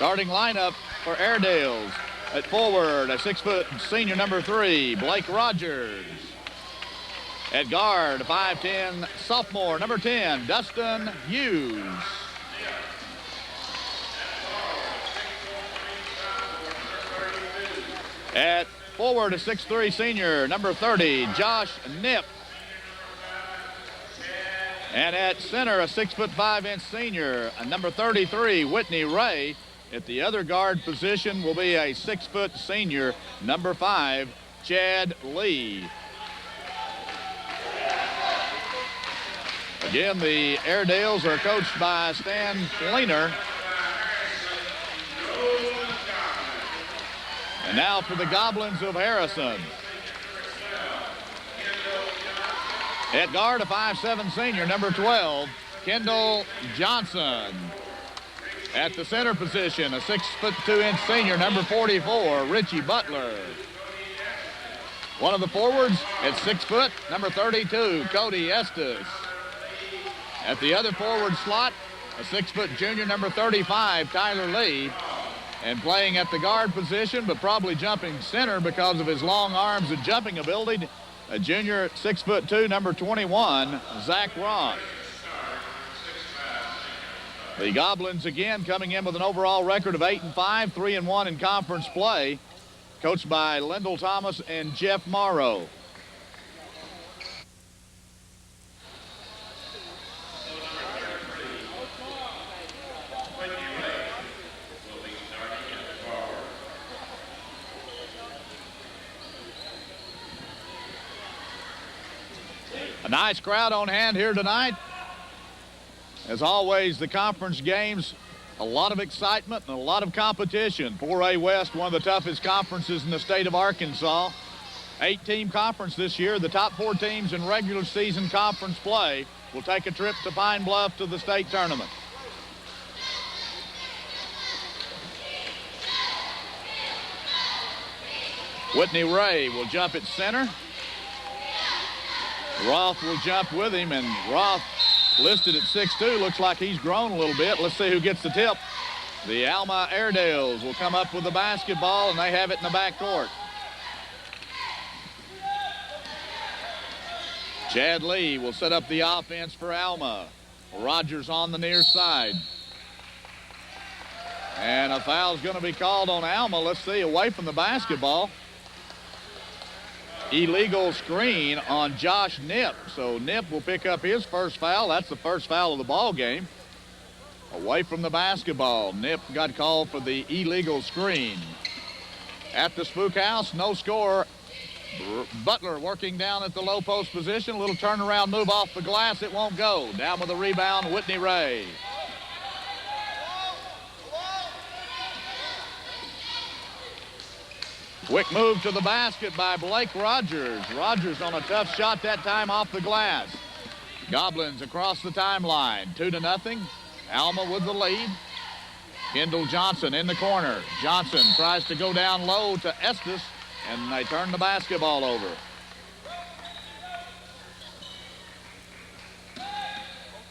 Starting lineup for Airedale's. At forward, a 6-foot senior number 3, Blake Rogers. At guard, 5'10", sophomore number 10, Dustin Hughes. At forward, a 6'3" senior number 30, Josh Knipp. And at center, a 6'5" senior, number 33, Whitney Ray. At the other guard position will be a 6-foot senior, number 5, Chad Lee. Again, the Airedales are coached by Stan Fleener. And now for the Goblins of Harrison. At guard, a 5'7" senior, number 12, Kendall Johnson. At the center position, a 6'2" senior, number 44, Richie Butler. One of the forwards at 6 foot, number 32, Cody Estes. At the other forward slot, a 6-foot junior, number 35, Tyler Lee. And playing at the guard position, but probably jumping center because of his long arms and jumping ability, a junior, 6'2", number 21, Zach Ross. The Goblins again coming in with an overall record of 8-5, 3-1 in conference play, coached by Lyndall Thomas and Jeff Morrow. A nice crowd on hand here tonight. As always, the conference games, a lot of excitement and a lot of competition. 4A West, one of the toughest conferences in the state of Arkansas. 8-team conference this year. The top 4 teams in regular season conference play will take a trip to Pine Bluff to the state tournament. Whitney Ray will jump at center. Roth will jump with him, and Roth, listed at 6'2", looks like he's grown a little bit. Let's see who gets the tip. The Alma Airedales will come up with the basketball, and they have it in the backcourt. Chad Lee will set up the offense for Alma. Rogers on the near side. And a foul's going to be called on Alma. Let's see, away from the basketball. Illegal screen on Josh Knipp. So Knipp will pick up his first foul. That's the first foul of the ball game. Away from the basketball. Knipp got called for the illegal screen. At the Spook House, no score. Butler working down at the low post position. A little turnaround move off the glass. It won't go. Down with the rebound, Whitney Ray. Quick move to the basket by Blake Rogers. Rogers on a tough shot that time off the glass. Goblins across the timeline, 2-0. Alma with the lead. Kendall Johnson in the corner. Johnson tries to go down low to Estes, and they turn the basketball over.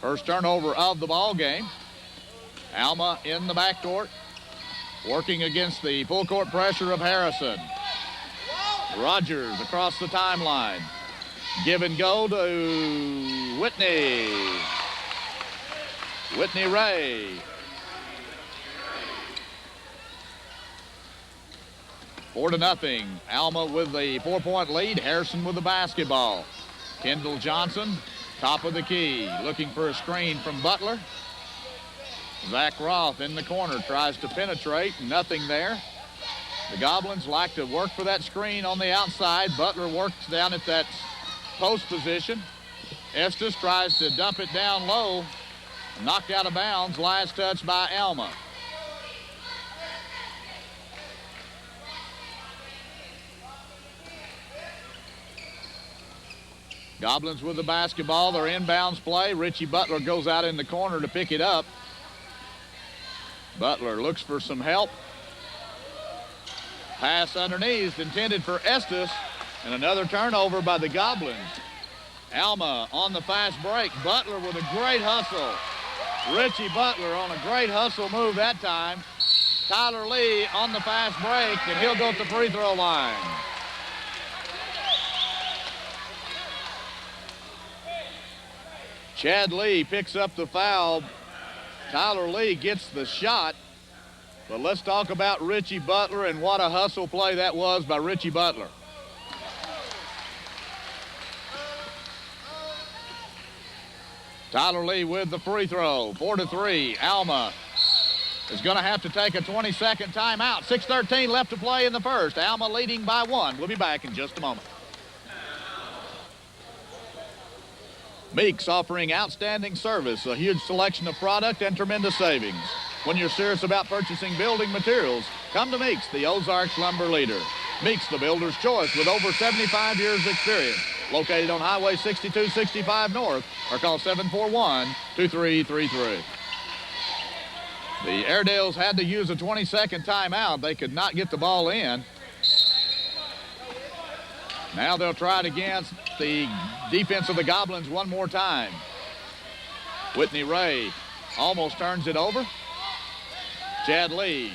First turnover of the ball game. Alma in the backcourt, working against the full court pressure of Harrison. Rogers across the timeline. Give and go to Whitney. Whitney Ray. 4-0. Alma with the 4-point lead. Harrison with the basketball. Kendall Johnson, top of the key, looking for a screen from Butler. Zach Roth in the corner, tries to penetrate, nothing there. The Goblins like to work for that screen on the outside. Butler works down at that post position. Estes tries to dump it down low, knocked out of bounds, last touch by Alma. Goblins with the basketball, their inbounds play. Richie Butler goes out in the corner to pick it up. Butler looks for some help. Pass underneath, intended for Estes, and another turnover by the Goblins. Alma on the fast break. Butler with a great hustle. Richie Butler on a great hustle move that time. Tyler Lee on the fast break, and he'll go to the free throw line. Chad Lee picks up the foul. Tyler Lee gets the shot. But let's talk about Richie Butler and what a hustle play that was by Richie Butler. Tyler Lee with the free throw, 4-3. Alma is going to have to take a 20-second timeout. 6:13 left to play in the first. Alma leading by 1. We'll be back in just a moment. Meeks offering outstanding service, a huge selection of product, and tremendous savings. When you're serious about purchasing building materials, come to Meeks, the Ozarks lumber leader. Meeks, the builder's choice, with over 75 years experience. Located on Highway 6265 North, or call 741-2333. The Airedales had to use a 20-second timeout. They could not get the ball in. Now they'll try it against the defense of the Goblins one more time. Whitney Ray almost turns it over. Chad Lee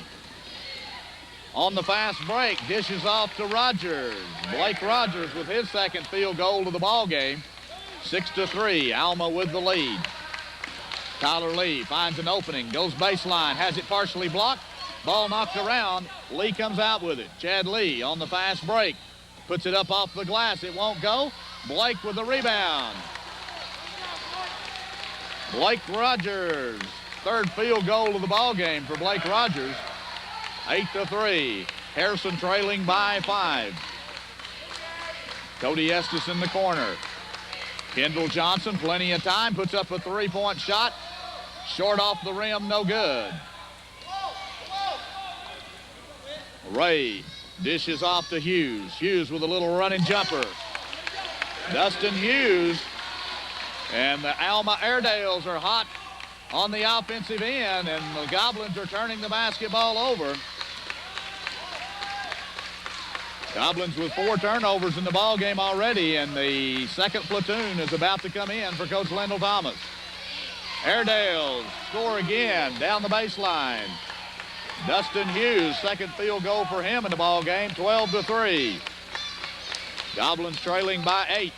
on the fast break, dishes off to Rogers. Blake Rogers with his second field goal of the ball game. 6-3, Alma with the lead. Tyler Lee finds an opening, goes baseline, has it partially blocked. Ball knocked around. Lee comes out with it. Chad Lee on the fast break. Puts it up off the glass. It won't go. Blake with the rebound. Blake Rogers. Third field goal of the ball game for Blake Rogers. 8-3. Harrison trailing by 5. Cody Estes in the corner. Kendall Johnson, plenty of time, puts up a three-point shot. Short off the rim, no good. Ray dishes off to Hughes. Hughes with a little running jumper. Dustin Hughes. And the Alma Airedales are hot on the offensive end, and the Goblins are turning the basketball over. Goblins with 4 turnovers in the ball game already, and the second platoon is about to come in for Coach Lendell Thomas. Airedales score again down the baseline. Dustin Hughes, second field goal for him in the ball game, 12-3. Goblins trailing by 8.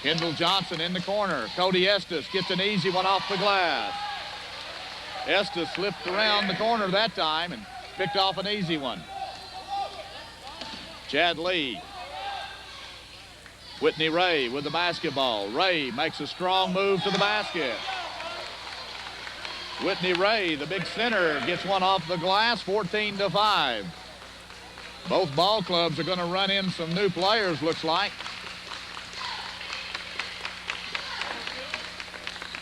Kendall Johnson in the corner. Cody Estes gets an easy one off the glass. Estes slipped around the corner that time and picked off an easy one. Chad Lee. Whitney Ray with the basketball. Ray makes a strong move to the basket. Whitney Ray, the big center, gets one off the glass, 14-5. Both ball clubs are going to run in some new players, looks like.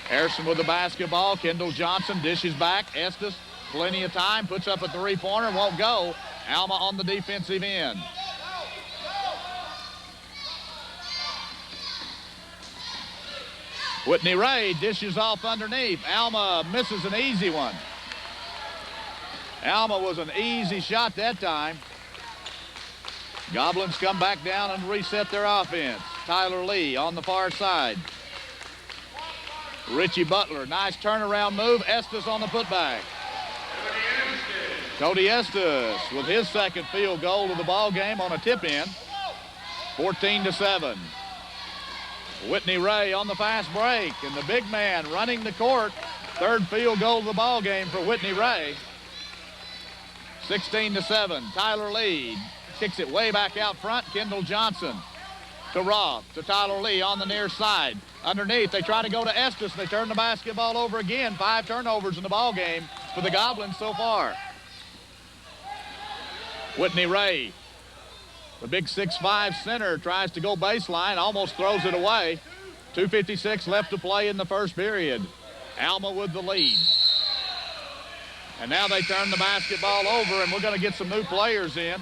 Harrison with the basketball. Kendall Johnson dishes back. Estes, plenty of time, puts up a three-pointer, won't go. Alma on the defensive end. Whitney Ray dishes off underneath. Alma misses an easy one. Alma was an easy shot that time. Goblins come back down and reset their offense. Tyler Lee on the far side. Richie Butler, nice turnaround move. Estes on the putback. Cody Estes with his second field goal of the ball game on a tip-in. 14-7. Whitney Ray on the fast break, and the big man running the court. Third field goal of the ball game for Whitney Ray. 16-7. Tyler Lee kicks it way back out front. Kendall Johnson to Roth, to Tyler Lee on the near side. Underneath, they try to go to Estes. They turn the basketball over again. 5 turnovers in the ball game for the Goblins so far. Whitney Ray, the big 6'5" center, tries to go baseline, almost throws it away. 2:56 left to play in the first period. Alma with the lead. And now they turn the basketball over, and we're going to get some new players in.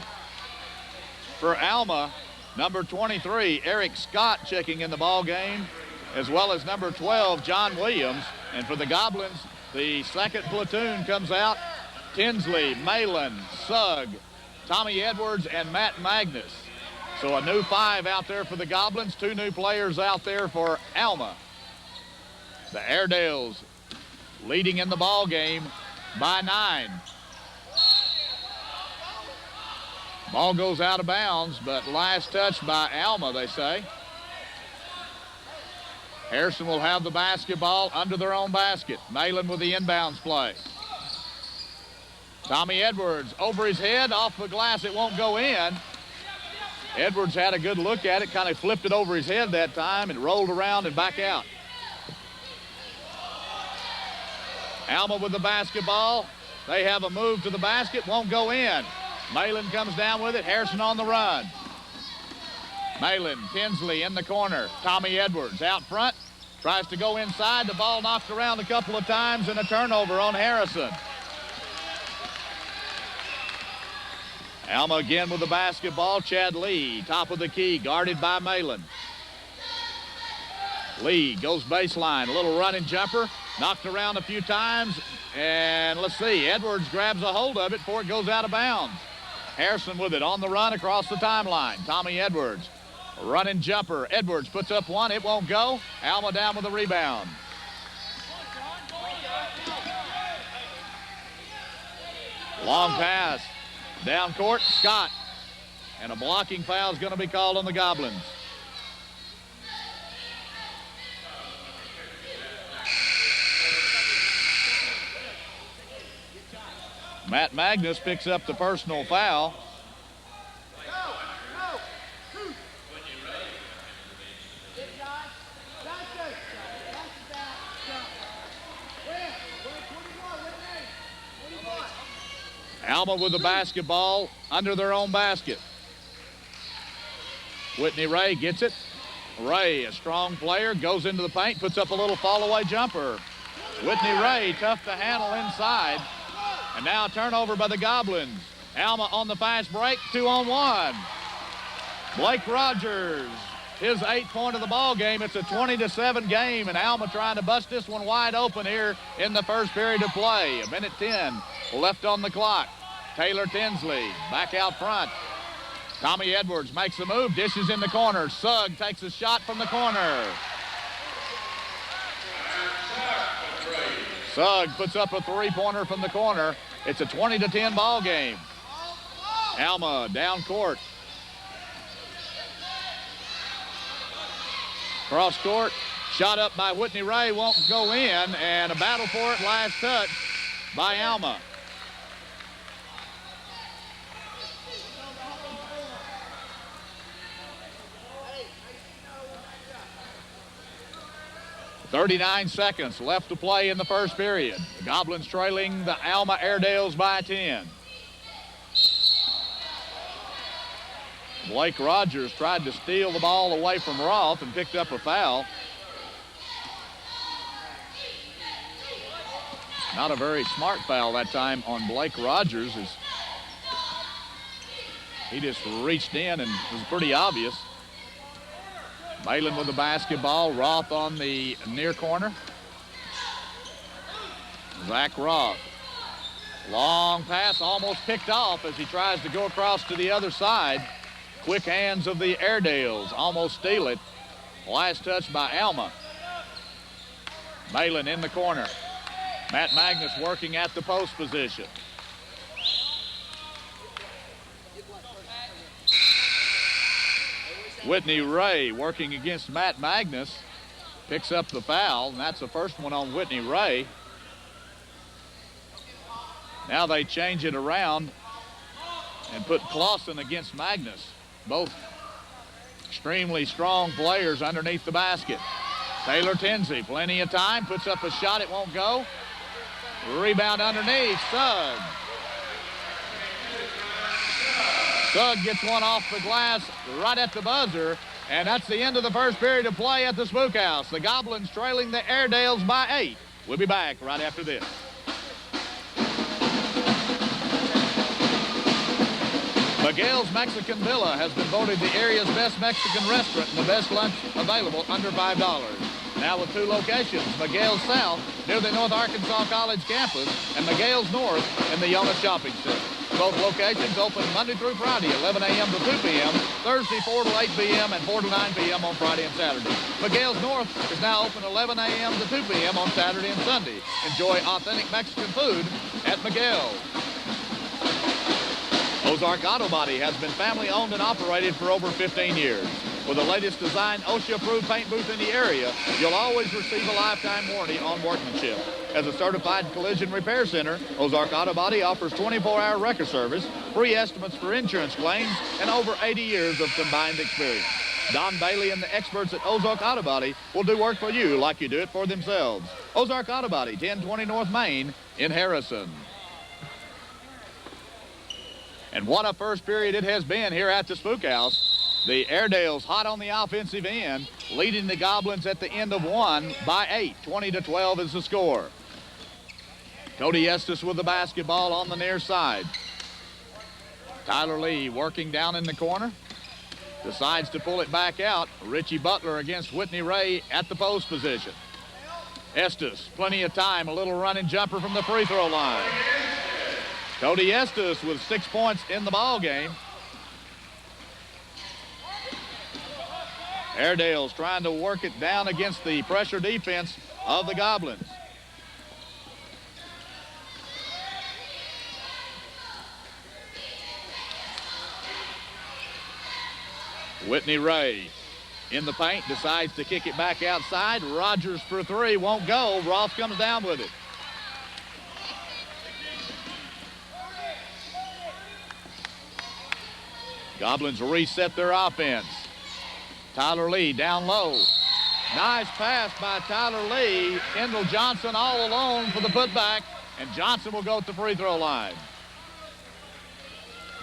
For Alma, number 23, Eric Scott, checking in the ball game, as well as number 12, John Williams. And for the Goblins, the second platoon comes out. Tinsley, Malin, Sugg, Tommy Edwards, and Matt Magnus. So a new 5 out there for the Goblins, 2 new players out there for Alma. The Airedales leading in the ball game by 9. Ball goes out of bounds, but last touch by Alma, they say. Harrison will have the basketball under their own basket. Malin with the inbounds play. Tommy Edwards over his head, off the glass, it won't go in. Edwards had a good look at it, kind of flipped it over his head that time and rolled around and back out. Alma with the basketball. They have a move to the basket, won't go in. Malin comes down with it, Harrison on the run. Malin, Tinsley in the corner. Tommy Edwards out front, tries to go inside. The ball knocked around a couple of times and a turnover on Harrison. Alma again with the basketball. Chad Lee, top of the key, guarded by Malin. Lee goes baseline, a little running jumper, knocked around a few times, and let's see, Edwards grabs a hold of it before it goes out of bounds. Harrison with it on the run across the timeline. Tommy Edwards, running jumper. Edwards puts up one, it won't go. Alma down with the rebound. Long pass. Down court, Scott. And a blocking foul is going to be called on the Goblins. Matt Magnus picks up the personal foul. Alma with the basketball under their own basket. Whitney Ray gets it. Ray, a strong player, goes into the paint, puts up a little fall-away jumper. Whitney Ray, tough to handle inside. And now a turnover by the Goblins. Alma on the fast break, 2-on-1. Blake Rogers, his 8th point of the ball game. It's a 20-7 game, and Alma trying to bust this one wide open here in the first period of play. 1:10 left on the clock. Taylor Tinsley back out front. Tommy Edwards makes a move, dishes in the corner. Sugg takes a shot from the corner. Sugg puts up a three-pointer from the corner. It's a 20-10 ball game. Alma down court. Cross court, shot up by Whitney Ray, won't go in, and a battle for it, last touch by Alma. .39 seconds left to play in the first period. The Goblins trailing the Alma Airedales by 10. Blake Rogers tried to steal the ball away from Roth and picked up a foul. Not a very smart foul that time on Blake Rogers, as he just reached in and it was pretty obvious. Malin with the basketball. Roth on the near corner. Zach Roth. Long pass, almost picked off as he tries to go across to the other side. Quick hands of the Airedales, almost steal it. Last touch by Alma. Malin in the corner. Matt Magnus working at the post position. Whitney Ray working against Matt Magnus. Picks up the foul, and that's the first one on Whitney Ray. Now they change it around and put Clausen against Magnus. Both extremely strong players underneath the basket. Taylor Tinsley, plenty of time, puts up a shot, it won't go. Rebound underneath, Sugg. Sugg gets one off the glass right at the buzzer, and that's the end of the first period of play at the Spook House. The Goblins trailing the Airedales by 8. We'll be back right after this. Miguel's Mexican Villa has been voted the area's best Mexican restaurant and the best lunch available under $5. Now with 2 locations, Miguel's South near the North Arkansas College campus and Miguel's North in the Yona Shopping Center. Both locations open Monday through Friday, 11 a.m. to 2 p.m., Thursday 4 to 8 p.m., and 4 to 9 p.m. on Friday and Saturday. Miguel's North is now open 11 a.m. to 2 p.m. on Saturday and Sunday. Enjoy authentic Mexican food at Miguel's. Ozark Auto Body has been family owned and operated for over 15 years. With the latest design OSHA-approved paint booth in the area, you'll always receive a lifetime warranty on workmanship. As a certified collision repair center, Ozark Auto Body offers 24-hour record service, free estimates for insurance claims, and over 80 years of combined experience. Don Bailey and the experts at Ozark Auto Body will do work for you like you do it for themselves. Ozark Auto Body, 1020 North Main in Harrison. And what a first period it has been here at the Spook House. The Airedales hot on the offensive end, leading the Goblins at the end of one by 8. 20-12 is the score. Cody Estes with the basketball on the near side. Tyler Lee working down in the corner. Decides to pull it back out. Richie Butler against Whitney Ray at the post position. Estes, plenty of time, a little running jumper from the free throw line. Cody Estes with 6 points in the ball game. Airedale's trying to work it down against the pressure defense of the Goblins. Whitney Ray in the paint, decides to kick it back outside. Rogers for three, won't go. Roth comes down with it. Goblins reset their offense. Tyler Lee down low. Nice pass by Tyler Lee. Kendall Johnson all alone for the putback, and Johnson will go at the free throw line.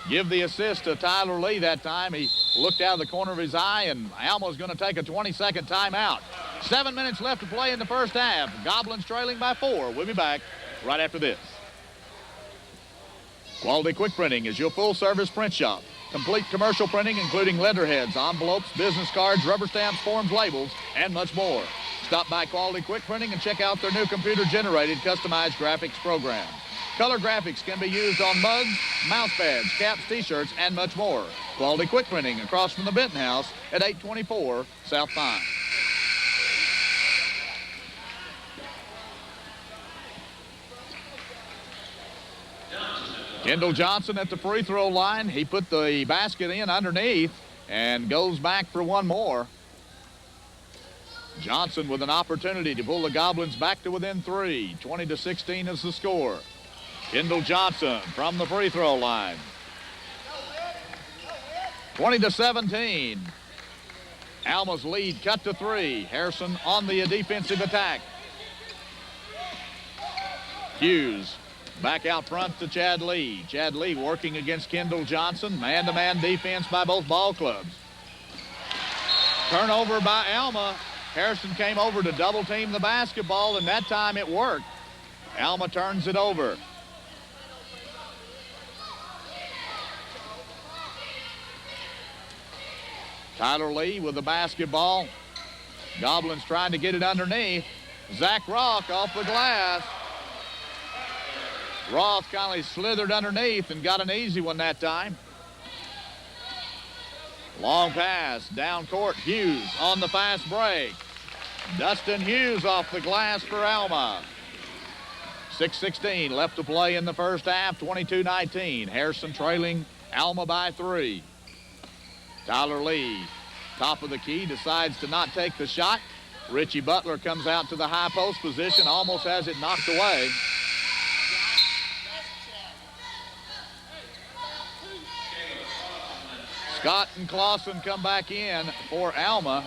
Give the assist to Tyler Lee that time. He looked out of the corner of his eye, and Alma's going to take a 20-second timeout. 7 minutes left to play in the first half. Goblins trailing by 4. We'll be back right after this. Quality Quick Printing is your full-service print shop. Complete commercial printing, including letterheads, envelopes, business cards, rubber stamps, forms, labels, and much more. Stop by Quality Quick Printing and check out their new computer-generated customized graphics program. Color graphics can be used on mugs, mouse pads, caps, t-shirts, and much more. Quality Quick Printing across from the Benton House at 824 South Pine. Kendall Johnson at the free throw line. He put the basket in underneath and goes back for one more. Johnson with an opportunity to pull the Goblins back to within 3. 20-16 is the score. Kendall Johnson from the free throw line. 20-17. Alma's lead cut to 3. Harrison on the defensive attack. Hughes back out front to Chad Lee. Chad Lee working against Kendall Johnson. Man-to-man defense by both ball clubs. Turnover by Alma. Harrison came over to double team the basketball, and that time it worked. Alma turns it over. Tyler Lee with the basketball. Goblins trying to get it underneath. Zach Roth off the glass. Roth kind of slithered underneath and got an easy one that time. Long pass, down court, Hughes on the fast break. Dustin Hughes off the glass for Alma. 6:16 left to play in the first half, 22-19. Harrison trailing Alma by 3. Tyler Lee, top of the key, decides to not take the shot. Richie Butler comes out to the high post position, almost has it knocked away. Scott and Clausen come back in for Alma.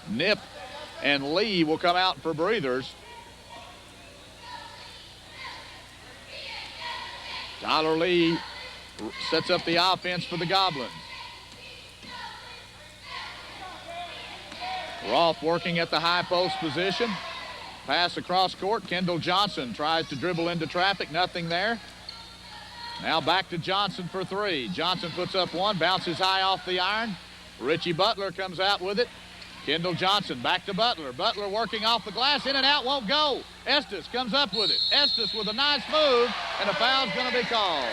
Nip and Lee will come out for breathers. Tyler Lee sets up the offense for the Goblins. Roth working at the high post position. Pass across court. Kendall Johnson tries to dribble into traffic. Nothing there. Now back to Johnson for 3. Johnson puts up one, bounces high off the iron. Richie Butler comes out with it. Kendall Johnson back to Butler. Butler working off the glass. In and out, won't go. Estes comes up with it. Estes with a nice move, and a foul's going to be called.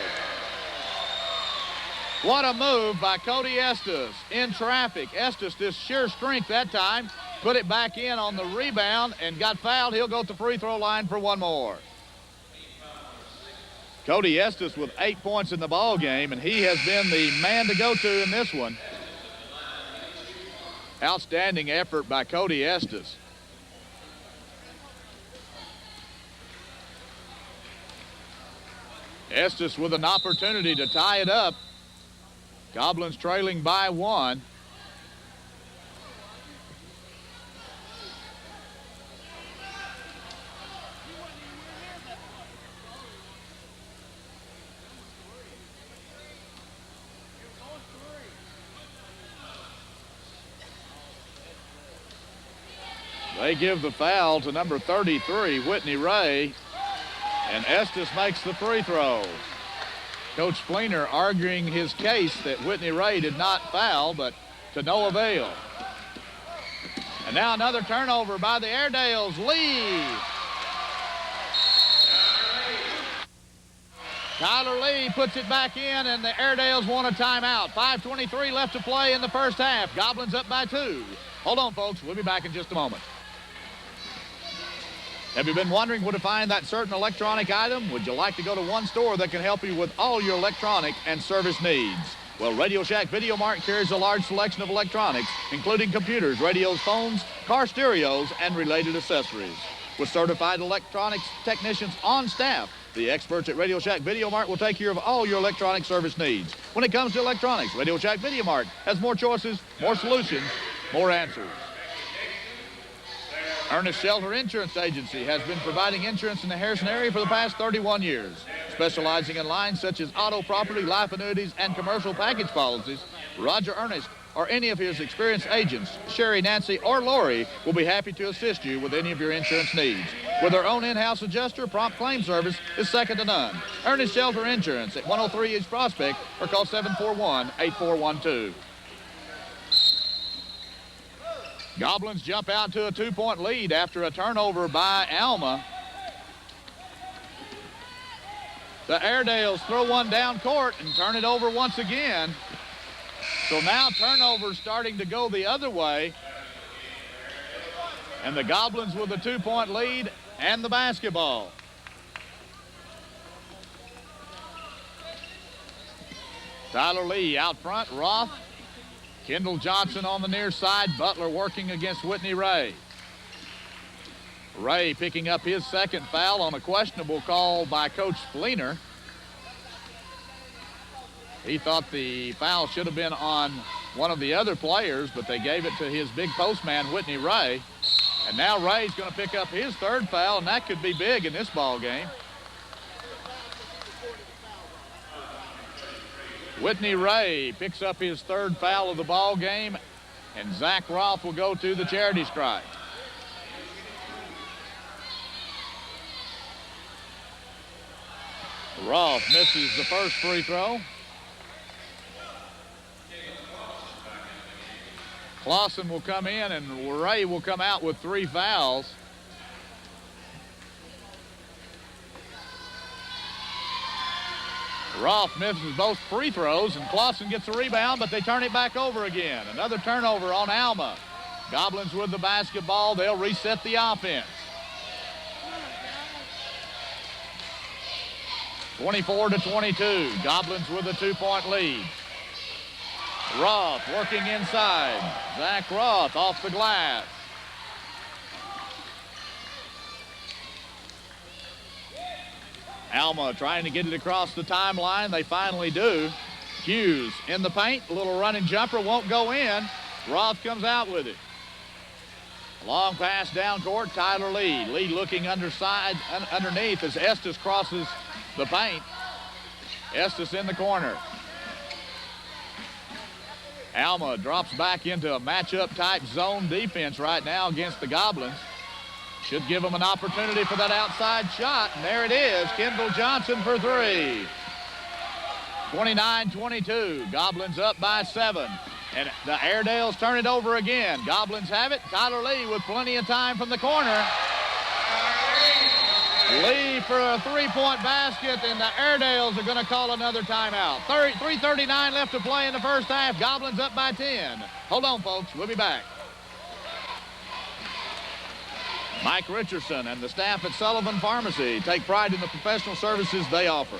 What a move by Cody Estes in traffic. Estes, just sheer strength that time, put it back in on the rebound and got fouled. He'll go to the free throw line for one more. Cody Estes with 8 points in the ball game, and he has been the man to go to in this one. Outstanding effort by Cody Estes. Estes with an opportunity to tie it up. Goblins trailing by 1. They give the foul to number 33, Whitney Ray, and Estes makes the free throw. Coach Fleener arguing his case that Whitney Ray did not foul, but to no avail. And now another turnover by the Airedales. Lee. Tyler Lee puts it back in, and the Airedales want a timeout. 5:23 left to play in the first half. Goblins up by 2. Hold on, folks. We'll be back in just a moment. Have you been wondering where to find that certain electronic item? Would you like to go to one store that can help you with all your electronic and service needs? Well, Radio Shack Video Mart carries a large selection of electronics, including computers, radios, phones, car stereos, and related accessories. With certified electronics technicians on staff, the experts at Radio Shack Video Mart will take care of all your electronic service needs. When it comes to electronics, Radio Shack Video Mart has more choices, more solutions, more answers. Ernest Shelter Insurance Agency has been providing insurance in the Harrison area for the past 31 years. Specializing in lines such as auto, property, life annuities, and commercial package policies, Roger Ernest or any of his experienced agents, Sherry, Nancy, or Lori, will be happy to assist you with any of your insurance needs. With their own in-house adjuster, prompt claim service is second to none. Ernest Shelter Insurance at 103 East Prospect or call 741-8412. Goblins jump out to a 2-point lead after a turnover by Alma. The Airedales throw one down court and turn it over once again. So now turnovers starting to go the other way. And the Goblins with a 2-point lead and the basketball. Tyler Lee out front, Roth. Kendall Johnson on the near side. Butler working against Whitney Ray. Ray picking up his second foul on a questionable call by Coach Fleener. He thought the foul should have been on one of the other players, but they gave it to his big postman, Whitney Ray. And now Ray's going to pick up his third foul, and that could be big in this ball game. Whitney Ray picks up his third foul of the ball game, and Zach Roth will go to the charity stripe. Roth misses the first free throw. Clausen will come in, and Ray will come out with 3 fouls. Roth misses both free throws, and Clausen gets a rebound, but they turn it back over again. Another turnover on Alma. Goblins with the basketball. They'll reset the offense. 24-22. Goblins with a 2-point lead. Roth working inside. Zach Roth off the glass. Alma trying to get it across the timeline. They finally do. Hughes in the paint. A little running jumper won't go in. Roth comes out with it. Long pass down court. Tyler Lee. Lee looking underneath as Estes crosses the paint. Estes in the corner. Alma drops back into a matchup type zone defense right now against the Goblins. Should give them an opportunity for that outside shot. And there it is. Kendall Johnson for 3. 29-22. Goblins up by 7. And the Airedales turn it over again. Goblins have it. Tyler Lee with plenty of time from the corner. Lee for a three-point basket, and the Airedales are going to call another timeout. 3:39 left to play in the first half. Goblins up by 10. Hold on, folks. We'll be back. Mike Richardson and the staff at Sullivan Pharmacy take pride in the professional services they offer.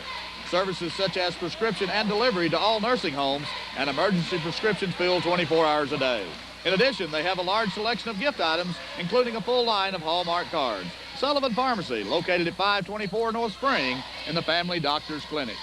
Services such as prescription and delivery to all nursing homes and emergency prescriptions filled 24 hours a day. In addition, they have a large selection of gift items, including a full line of Hallmark cards. Sullivan Pharmacy, located at 524 North Spring in the Family Doctor's Clinic.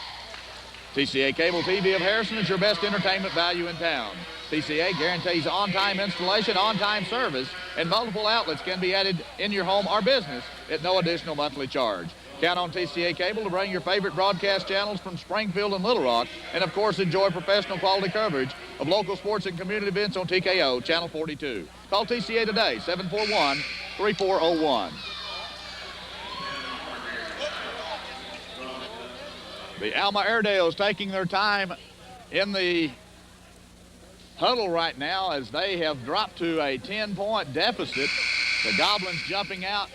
TCA Cable TV of Harrison is your best entertainment value in town. TCA guarantees on-time installation, on-time service, and multiple outlets can be added in your home or business at no additional monthly charge. Count on TCA Cable to bring your favorite broadcast channels from Springfield and Little Rock, and of course enjoy professional quality coverage of local sports and community events on TKO Channel 42. Call TCA today, 741-3401. The Alma Airedales taking their time in the huddle right now as they have dropped to a 10-point deficit. The Goblins jumping out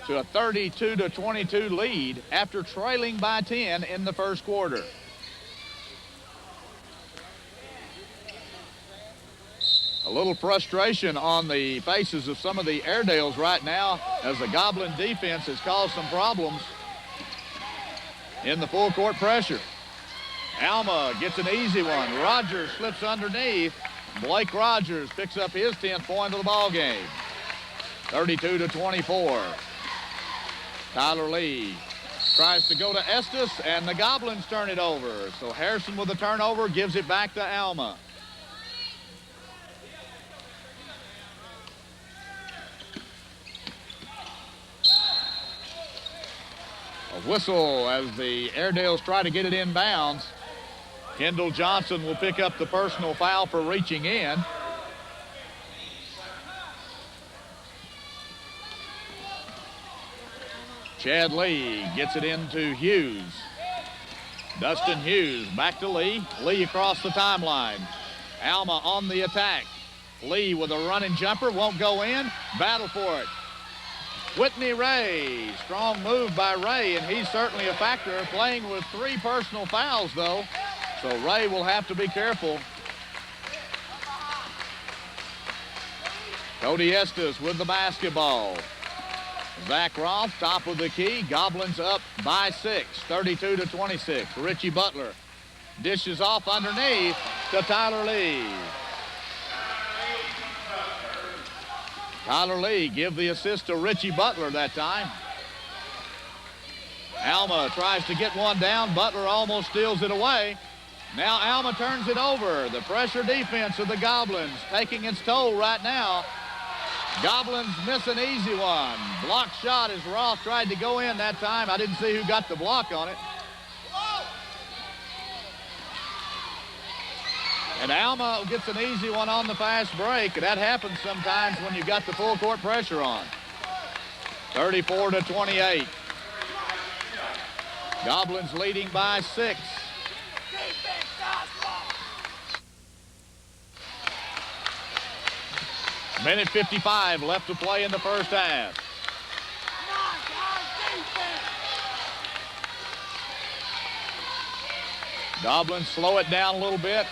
to a 32-22 lead after trailing by 10 in the first quarter. A little frustration on the faces of some of the Airedales right now as the Goblin defense has caused some problems in the full court pressure. Alma gets an easy one. Rogers slips underneath. Blake Rogers picks up his 10th point of the ball game. 32-24. Tyler Lee tries to go to Estes, and the Goblins turn it over. So Harrison with the turnover gives it back to Alma. A whistle as the Airedales try to get it inbounds. Kendall Johnson will pick up the personal foul for reaching in. Chad Lee gets it into Hughes. Dustin Hughes back to Lee. Lee across the timeline. Alma on the attack. Lee with a running jumper, won't go in. Battle for it. Whitney Ray, strong move by Ray, and he's certainly a factor, playing with 3 personal fouls, though. So Ray will have to be careful. Cody Estes with the basketball. Zach Roth, top of the key. Goblins up by 6, 32-26. Richie Butler dishes off underneath to Tyler Lee. Tyler Lee give the assist to Richie Butler that time. Alma tries to get one down. Butler almost steals it away. Now Alma turns it over. The pressure defense of the Goblins taking its toll right now. Goblins miss an easy one. Block shot as Roth tried to go in that time. I didn't see who got the block on it. And Alma gets an easy one on the fast break. That happens sometimes when you've got the full court pressure on. 34-28. Goblins leading by 6. Minute 55 left to play in the first half. Goblins slow it down a little bit.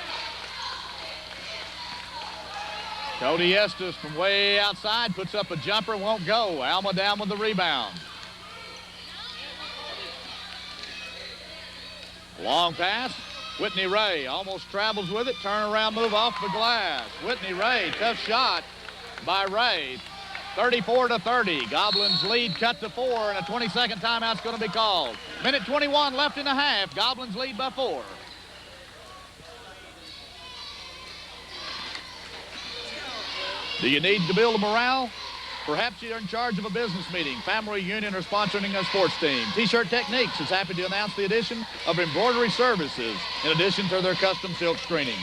Cody Estes from way outside puts up a jumper, won't go. Alma down with the rebound. Long pass. Whitney Ray almost travels with it. Turnaround move off the glass. Whitney Ray, tough shot by Ray. 34-30. Goblins lead cut to 4, and a 20-second timeout's going to be called. Minute 21 left in the half. Goblins lead by 4. Do you need to build a morale? Perhaps you're in charge of a business meeting, family reunion, or sponsoring a sports team. T-Shirt Techniques is happy to announce the addition of embroidery services in addition to their custom silk screening.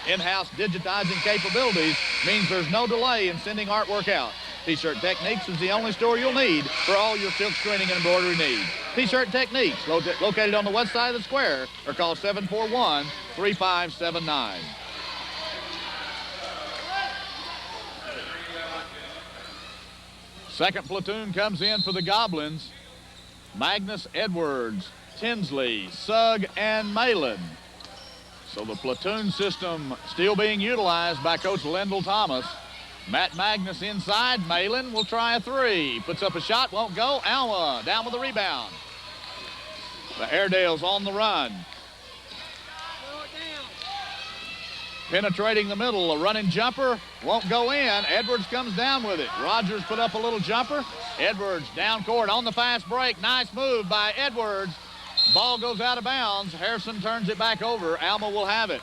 In-house digitizing capabilities means there's no delay in sending artwork out. T-Shirt Techniques is the only store you'll need for all your silk screening and embroidery needs. T-Shirt Techniques, located on the west side of the square, or call 741-3579. Second platoon comes in for the Goblins. Magnus, Edwards, Tinsley, Sugg, and Malin. So the platoon system still being utilized by Coach Lendell Thomas. Matt Magnus inside. Malin will try a three. Puts up a shot, won't go. Alma down with the rebound. The Airedales on the run. Penetrating the middle, a running jumper, won't go in. Edwards comes down with it. Rogers put up a little jumper. Edwards down court on the fast break. Nice move by Edwards. Ball goes out of bounds. Harrison turns it back over. Alma will have it.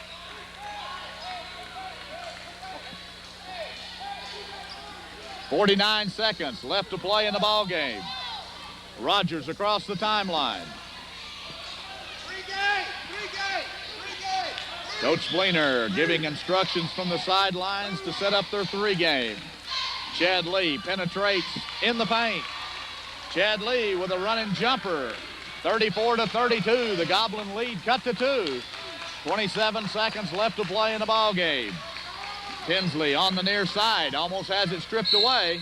.49 seconds left to play in the ball game. Rogers across the timeline. Coach Fleener giving instructions from the sidelines to set up their three game. Chad Lee penetrates in the paint. Chad Lee with a running jumper. 34-32. The Goblin lead cut to 2. 27 seconds left to play in the ball game. Tinsley on the near side. Almost has it stripped away.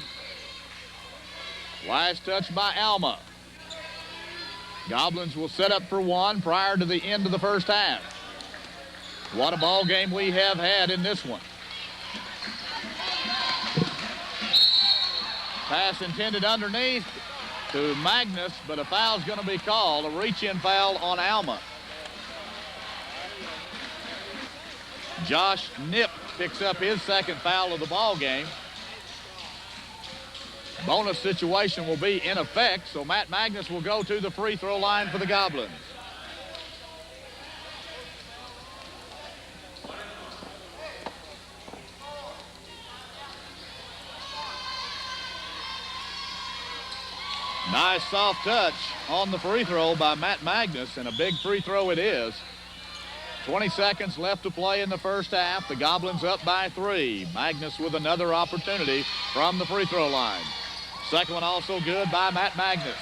Last touch by Alma. Goblins will set up for one prior to the end of the first half. What a ball game we have had in this one. Pass intended underneath to Magnus, but a foul's going to be called, a reach-in foul on Alma. Josh Knipp picks up his second foul of the ball game. Bonus situation will be in effect, so Matt Magnus will go to the free throw line for the Goblins. Nice soft touch on the free throw by Matt Magnus, and a big free throw it is. 20 seconds left to play in the first half. The Goblins up by 3. Magnus with another opportunity from the free throw line. Second one also good by Matt Magnus.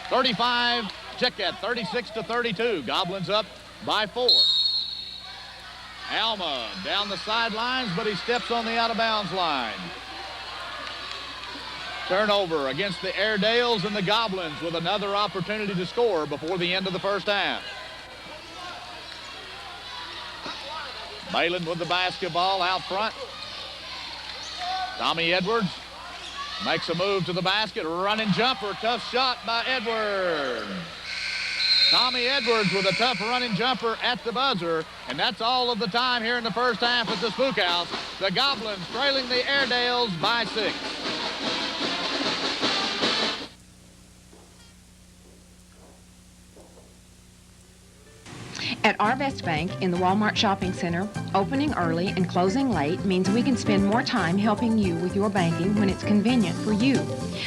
35, check that, 36-32. Goblins up by 4. Alma down the sidelines, but he steps on the out-of-bounds line. Turnover against the Airedales, and the Goblins with another opportunity to score before the end of the first half. Malin with the basketball out front. Tommy Edwards makes a move to the basket. Running jumper, tough shot by Edwards. Tommy Edwards with a tough running jumper at the buzzer. And that's all of the time here in the first half at the Spook House. The Goblins trailing the Airedales by 6. At Arvest Bank in the Walmart Shopping Center, opening early and closing late means we can spend more time helping you with your banking when it's convenient for you.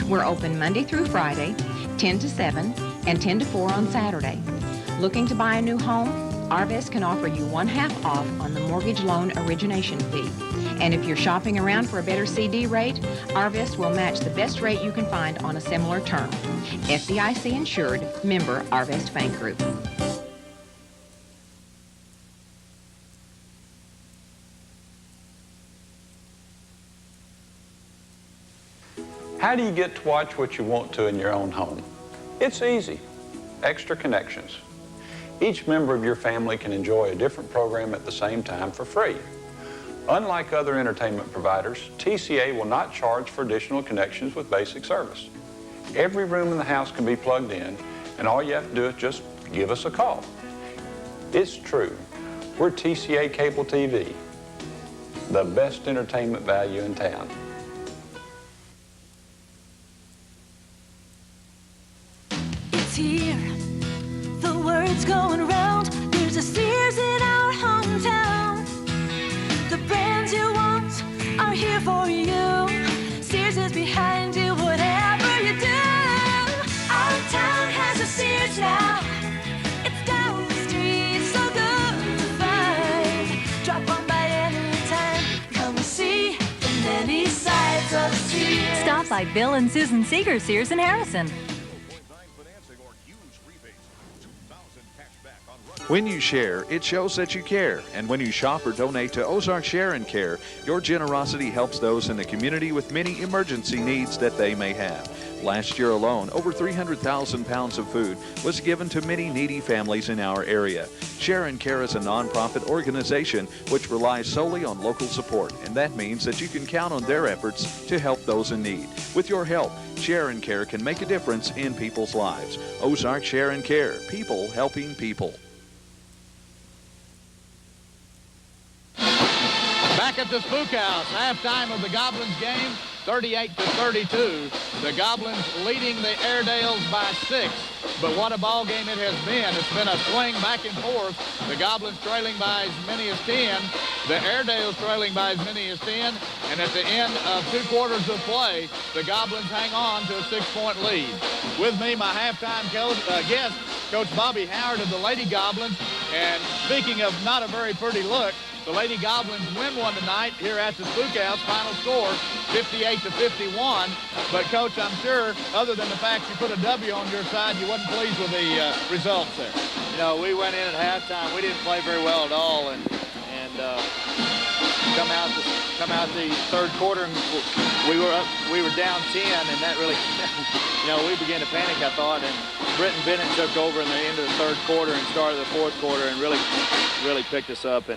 We're open Monday through Friday, 10 to 7, and 10 to 4 on Saturday. Looking to buy a new home? Arvest can offer you 1/2 off on the mortgage loan origination fee. And if you're shopping around for a better CD rate, Arvest will match the best rate you can find on a similar term. FDIC insured, member Arvest Bank Group. How do you get to watch what you want to in your own home? It's easy. Extra connections. Each member of your family can enjoy a different program at the same time for free. Unlike other entertainment providers, TCA will not charge for additional connections with basic service. Every room in the house can be plugged in, and all you have to do is just give us a call. It's true. We're TCA Cable TV, the best entertainment value in town. Here, the word's going around. There's a Sears in our hometown. The brands you want are here for you. Sears is behind you, whatever you do. Our town has a Sears now. It's down the street, so good to find. Drop on by any time. Come and see the many sides of Sears. Stop by Bill and Susan Seeger, Sears in Harrison. When you share, it shows that you care. And when you shop or donate to Ozark Share and Care, your generosity helps those in the community with many emergency needs that they may have. Last year alone, over 300,000 pounds of food was given to many needy families in our area. Share and Care is a nonprofit organization which relies solely on local support, and that means that you can count on their efforts to help those in need. With your help, Share and Care can make a difference in people's lives. Ozark Share and Care, people helping people. Back at the Spook House, halftime of the Goblins game, 38-32. The Goblins leading the Airedales by 6. But what a ball game it has been. It's been a swing back and forth. The Goblins trailing by as many as 10. The Airedales trailing by as many as 10. And at the end of 2 quarters of play, the Goblins hang on to a 6-point lead. With me, my halftime guest, Coach Bobby Howard of the Lady Goblins. And speaking of not a very pretty look, the Lady Goblins win one tonight here at the Spook House. Final score, 58-51. But, Coach, I'm sure, other than the fact you put a W on your side, you wasn't pleased with the results there. You know, we went in at halftime. We didn't play very well at all, and come out the third quarter, and we were down 10, and that really, you know, we began to panic, I thought, and Britton Bennett took over in the end of the third quarter and started the fourth quarter and really picked us up.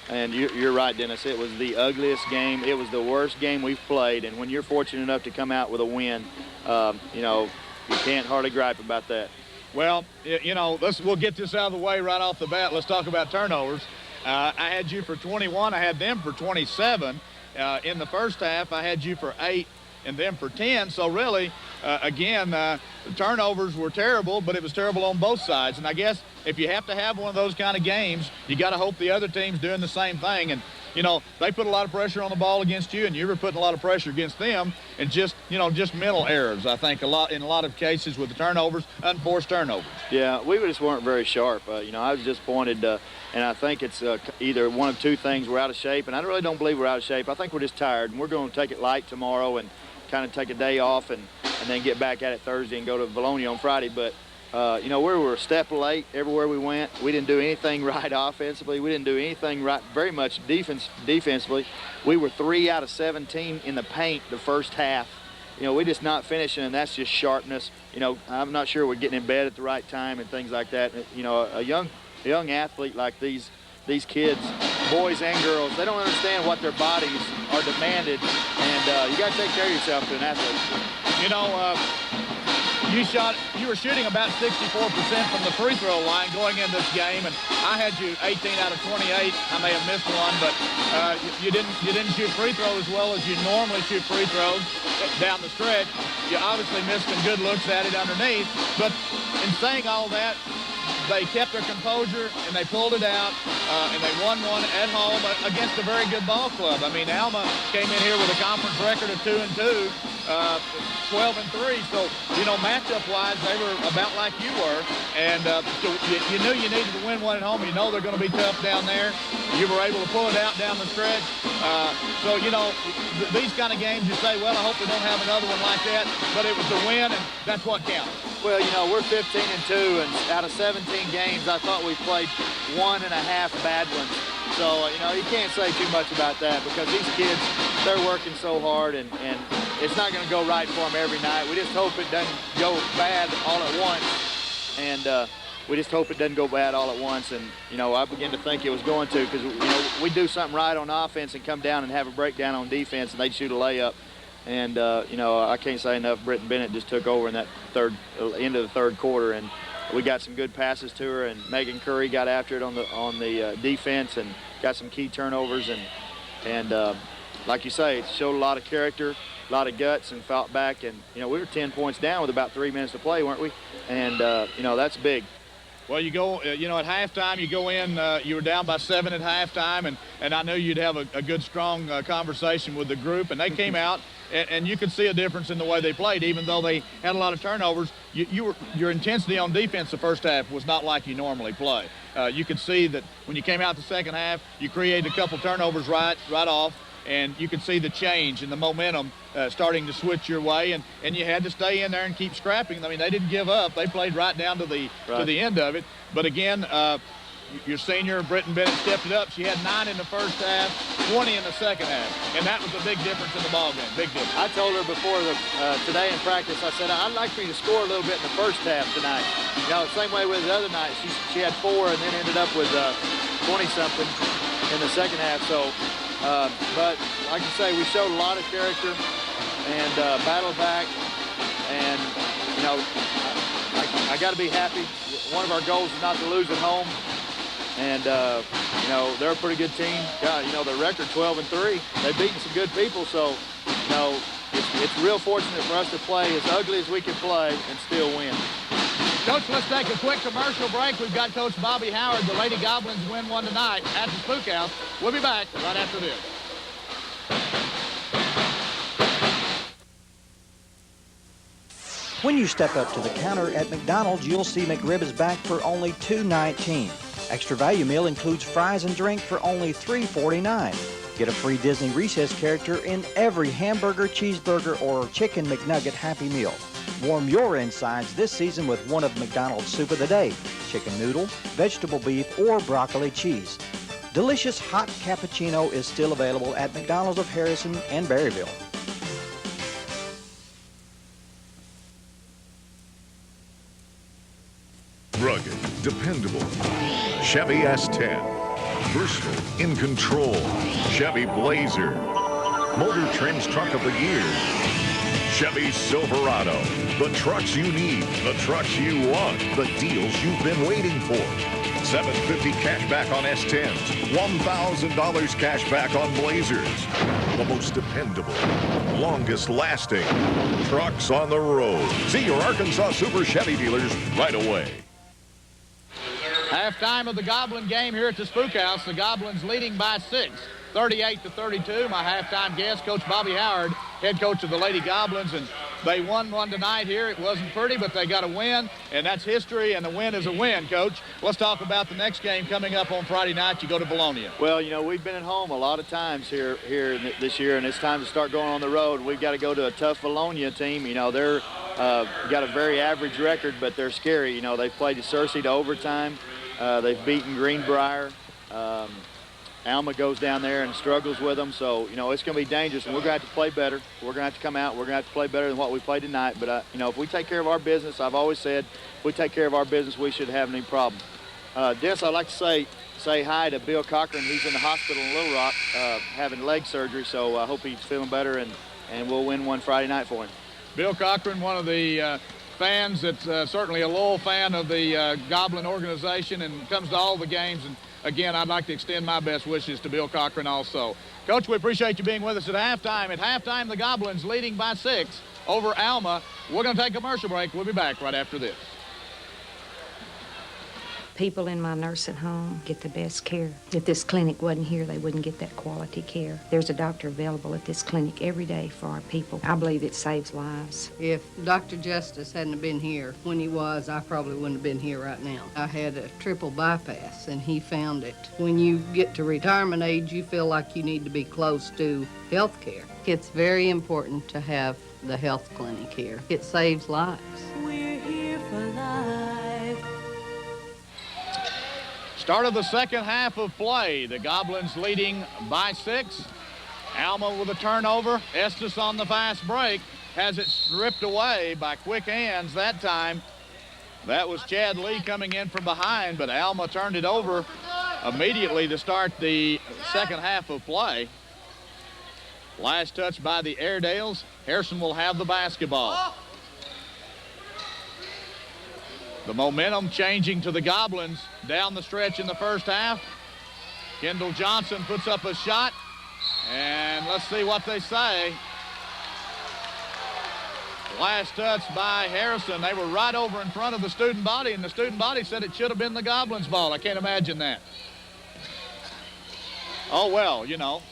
And you're right, Dennis. It was the ugliest game. It was the worst game we've played. And when you're fortunate enough to come out with a win, you know, you can't hardly gripe about that. Well, you know, we'll get this out of the way right off the bat. Let's talk about turnovers. I had you for 21. I had them for 27. In the first half, I had you for 8 and them for 10. So really, again, the turnovers were terrible, but it was terrible on both sides. And I guess if you have to have one of those kind of games, you got to hope the other team's doing the same thing. And, you know, they put a lot of pressure on the ball against you, and you were putting a lot of pressure against them, and just mental errors, I think, in a lot of cases with the turnovers, unforced turnovers. Yeah, we just weren't very sharp. You know, I was disappointed, and I think it's either one of two things. We're out of shape, and I really don't believe we're out of shape. I think we're just tired, and we're going to take it light tomorrow and kind of take a day off and then get back at it Thursday and go to Bologna on Friday. But, you know, we were a step late everywhere we went. We didn't do anything right offensively. We didn't do anything right very much defensively. We were 3 out of 17 in the paint the first half. You know, we're just not finishing, and that's just sharpness. You know, I'm not sure we're getting in bed at the right time and things like that. You know, a young athlete like these kids, boys and girls, they don't understand what their bodies are demanded, and you got to take care of yourself to an athlete. You know, you were shooting about 64% from the free throw line going into this game, and I had you 18 out of 28. I may have missed one, but you didn't shoot free throws as well as you normally shoot free throws down the stretch. You obviously missed some good looks at it underneath, but in saying all that, they kept their composure, and they pulled it out, and they won one at home against a very good ball club. I mean, Alma came in here with a conference record of 2-2, 12-3. So, you know, matchup-wise, they were about like you were, and so you knew you needed to win one at home. You know they're going to be tough down there. You were able to pull it out down the stretch. So, you know, these kind of games, you say, well, I hope we don't have another one like that, but it was a win, and that's what counts. Well, you know, we're 15-2, and out of 17 games, I thought we played 1.5 bad ones. So, you know, you can't say too much about that because these kids, they're working so hard, and it's not going to go right for them every night. We just hope it doesn't go bad all at once, and we just hope it doesn't go bad all at once. And, you know, I begin to think it was going to because, you know, we do something right on offense and come down and have a breakdown on defense, and they'd shoot a layup. And, you know, I can't say enough. Britton Bennett just took over in that end of the third quarter, and we got some good passes to her, and Megan Curry got after it on the defense and got some key turnovers. And like you say, it showed a lot of character, a lot of guts, and fought back. And, you know, we were 10 points down with about 3 minutes to play, weren't we? And, you know, that's big. Well, you go, you know, at halftime, you go in, you were down by 7 at halftime, and I knew you'd have a good, strong conversation with the group, and they came out, and you could see a difference in the way they played, even though they had a lot of turnovers. Your intensity on defense the first half was not like you normally play. You could see that when you came out the second half, you created a couple turnovers right off, and you could see the change and the momentum starting to switch your way, and you had to stay in there and keep scrapping. I mean, they didn't give up. They played right down to the end of it. But again, your senior, Britton Bennett, stepped it up. She had 9 in the first half, 20 in the second half, and that was a big difference in the ball game. Big difference. I told her before today in practice, I said, I'd like for you to score a little bit in the first half tonight. You know, same way with the other night. She had 4 and then ended up with 20-something in the second half. So, but like I say, we showed a lot of character and battled back. And, you know, I got to be happy. One of our goals is not to lose at home. And, you know, they're a pretty good team. God, you know, their record 12-3. They've beaten some good people. So, you know, it's real fortunate for us to play as ugly as we can play and still win. Coach, let's take a quick commercial break. We've got Coach Bobby Howard. The Lady Goblins win one tonight at the Spook House. We'll be back right after this. When you step up to the counter at McDonald's, you'll see McRib is back for only $2.19. Extra value meal includes fries and drink for only $3.49. Get a free Disney Recess character in every hamburger, cheeseburger, or chicken McNugget Happy Meal. Warm your insides this season with one of McDonald's Soup of the Day, chicken noodle, vegetable beef, or broccoli cheese. Delicious hot cappuccino is still available at McDonald's of Harrison and Berryville. Rugged, dependable. Chevy S10. Versatile, in control. Chevy Blazer. Motor Trend's Truck of the Year. Chevy Silverado. The trucks you need, the trucks you want, the deals you've been waiting for. $750 cash back on S10s. $1,000 cash back on Blazers. The most dependable, longest lasting trucks on the road. See your Arkansas Super Chevy dealers right away. Halftime of the Goblin game here at the Spook House. The Goblins leading by 6, 38-32. My halftime guest, Coach Bobby Howard, head coach of the Lady Goblins, and they won one tonight here. It wasn't pretty, but they got a win, and that's history, and the win is a win, Coach. Let's talk about the next game coming up on Friday night. You go to Bologna. Well, you know, we've been at home a lot of times here this year, and it's time to start going on the road. We've got to go to a tough Bologna team. You know, they're got a very average record, but they're scary. You know, they've played Searcy to overtime. They've beaten Greenbrier. Alma goes down there and struggles with them. So, you know, it's going to be dangerous, and we're going to have to play better. We're going to have to come out. We're going to have to play better than what we played tonight. But, you know, if we take care of our business, I've always said, if we take care of our business, we shouldn't have any problem. Dennis, I'd like to say hi to Bill Cochran. He's in the hospital in Little Rock having leg surgery, so I hope he's feeling better, and we'll win one Friday night for him. Bill Cochran, one of the fans that's certainly a loyal fan of the Goblin organization and comes to all the games. And again, I'd like to extend my best wishes to Bill Cochran also. Coach, we appreciate you being with us at halftime. At halftime, the Goblins leading by 6 over Alma. We're going to take a commercial break. We'll be back right after this. People in my nursing home get the best care. If this clinic wasn't here, they wouldn't get that quality care. There's a doctor available at this clinic every day for our people. I believe it saves lives. If Dr. Justice hadn't been here when he was, I probably wouldn't have been here right now. I had a triple bypass, and he found it. When you get to retirement age, you feel like you need to be close to health care. It's very important to have the health clinic here. It saves lives. We're here for life. Start of the second half of play. The Goblins leading by 6. Alma with a turnover. Estes on the fast break. Has it stripped away by quick hands that time. That was Chad Lee coming in from behind, but Alma turned it over immediately to start the second half of play. Last touch by the Airedales. Harrison will have the basketball. The momentum changing to the Goblins down the stretch in the first half. Kendall Johnson puts up a shot, and let's see what they say. Last touch by Harrison. They were right over in front of the student body, and the student body said it should have been the Goblins' ball. I can't imagine that. Oh, well, you know.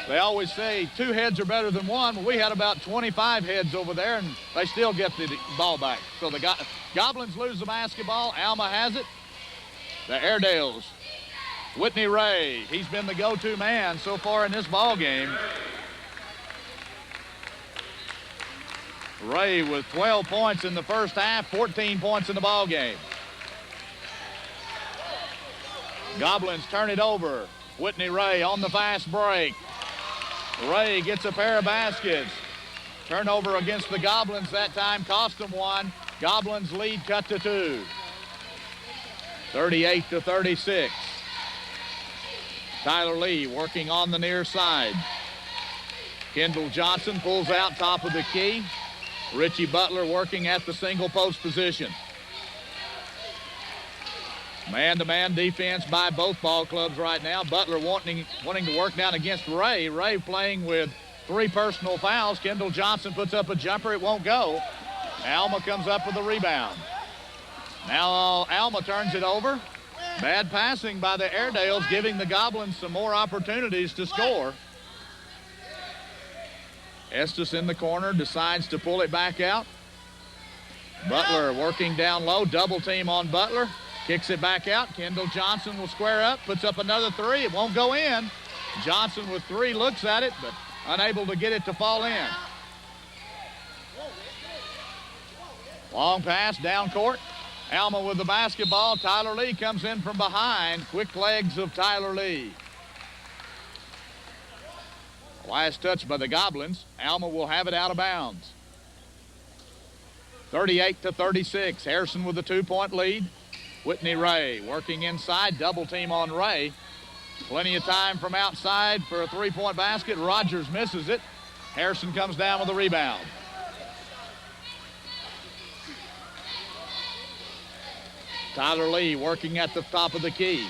They always say 2 heads are better than 1. Well, we had about 25 heads over there, and they still get the ball back. So the Goblins lose the basketball. Alma has it. The Airedales. Whitney Ray. He's been the go-to man so far in this ball game. Ray with 12 points in the first half, 14 points in the ball game. Goblins turn it over. Whitney Ray on the fast break. Ray gets a pair of baskets. Turnover against the Goblins that time cost them one. Goblins lead cut to 2. 38-36. Tyler Lee working on the near side. Kendall Johnson pulls out top of the key. Richie Butler working at the single post position. Man-to-man defense by both ball clubs right now. Butler wanting to work down against Ray. Ray playing with 3 personal fouls. Kendall Johnson puts up a jumper. It won't go. Alma comes up with a rebound. Now Alma turns it over. Bad passing by the Airedales, giving the Goblins some more opportunities to score. Estes in the corner decides to pull it back out. Butler working down low. Double team on Butler. Kicks it back out. Kendall Johnson will square up, puts up another 3. It won't go in. Johnson with 3 looks at it, but unable to get it to fall in. Long pass down court. Alma with the basketball. Tyler Lee comes in from behind. Quick legs of Tyler Lee. Last touch by the Goblins. Alma will have it out of bounds. 38-36. Harrison with a 2-point lead. Whitney Ray working inside, double team on Ray. Plenty of time from outside for a 3-point basket. Rogers misses it. Harrison comes down with a rebound. Tyler Lee working at the top of the key.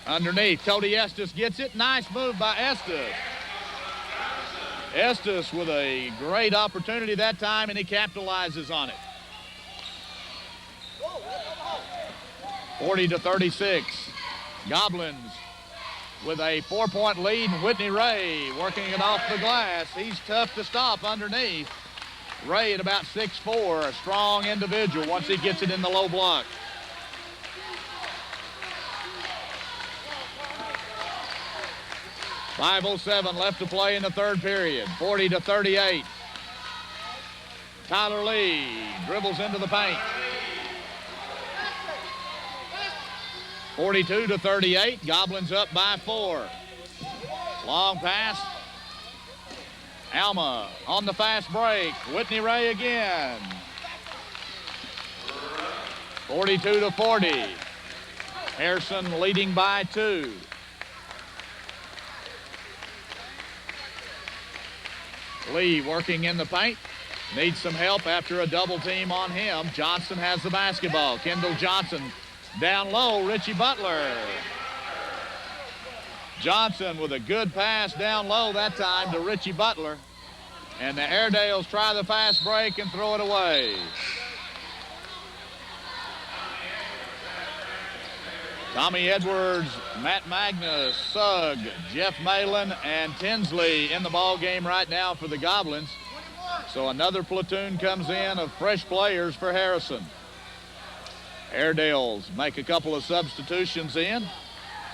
Underneath, Cody Estes gets it. Nice move by Estes. Estes with a great opportunity that time, and he capitalizes on it. 40-36. Goblins with a 4-point lead. Whitney Ray working it off the glass. He's tough to stop underneath. Ray at about 6'4", a strong individual once he gets it in the low block. .507 left to play in the third period. 40-38. Tyler Lee dribbles into the paint. 42-38. Goblins up by 4. Long pass. Alma on the fast break. Whitney Ray again. 42-40. Harrison leading by 2. Lee working in the paint. Needs some help after a double team on him. Johnson has the basketball. Kendall Johnson down low. Richie Butler. Johnson with a good pass down low that time to Richie Butler. And the Airedales try the fast break and throw it away. Tommy Edwards, Matt Magnus, Sugg, Jeff Malin, and Tinsley in the ball game right now for the Goblins. So another platoon comes in of fresh players for Harrison. Airedales make a couple of substitutions in.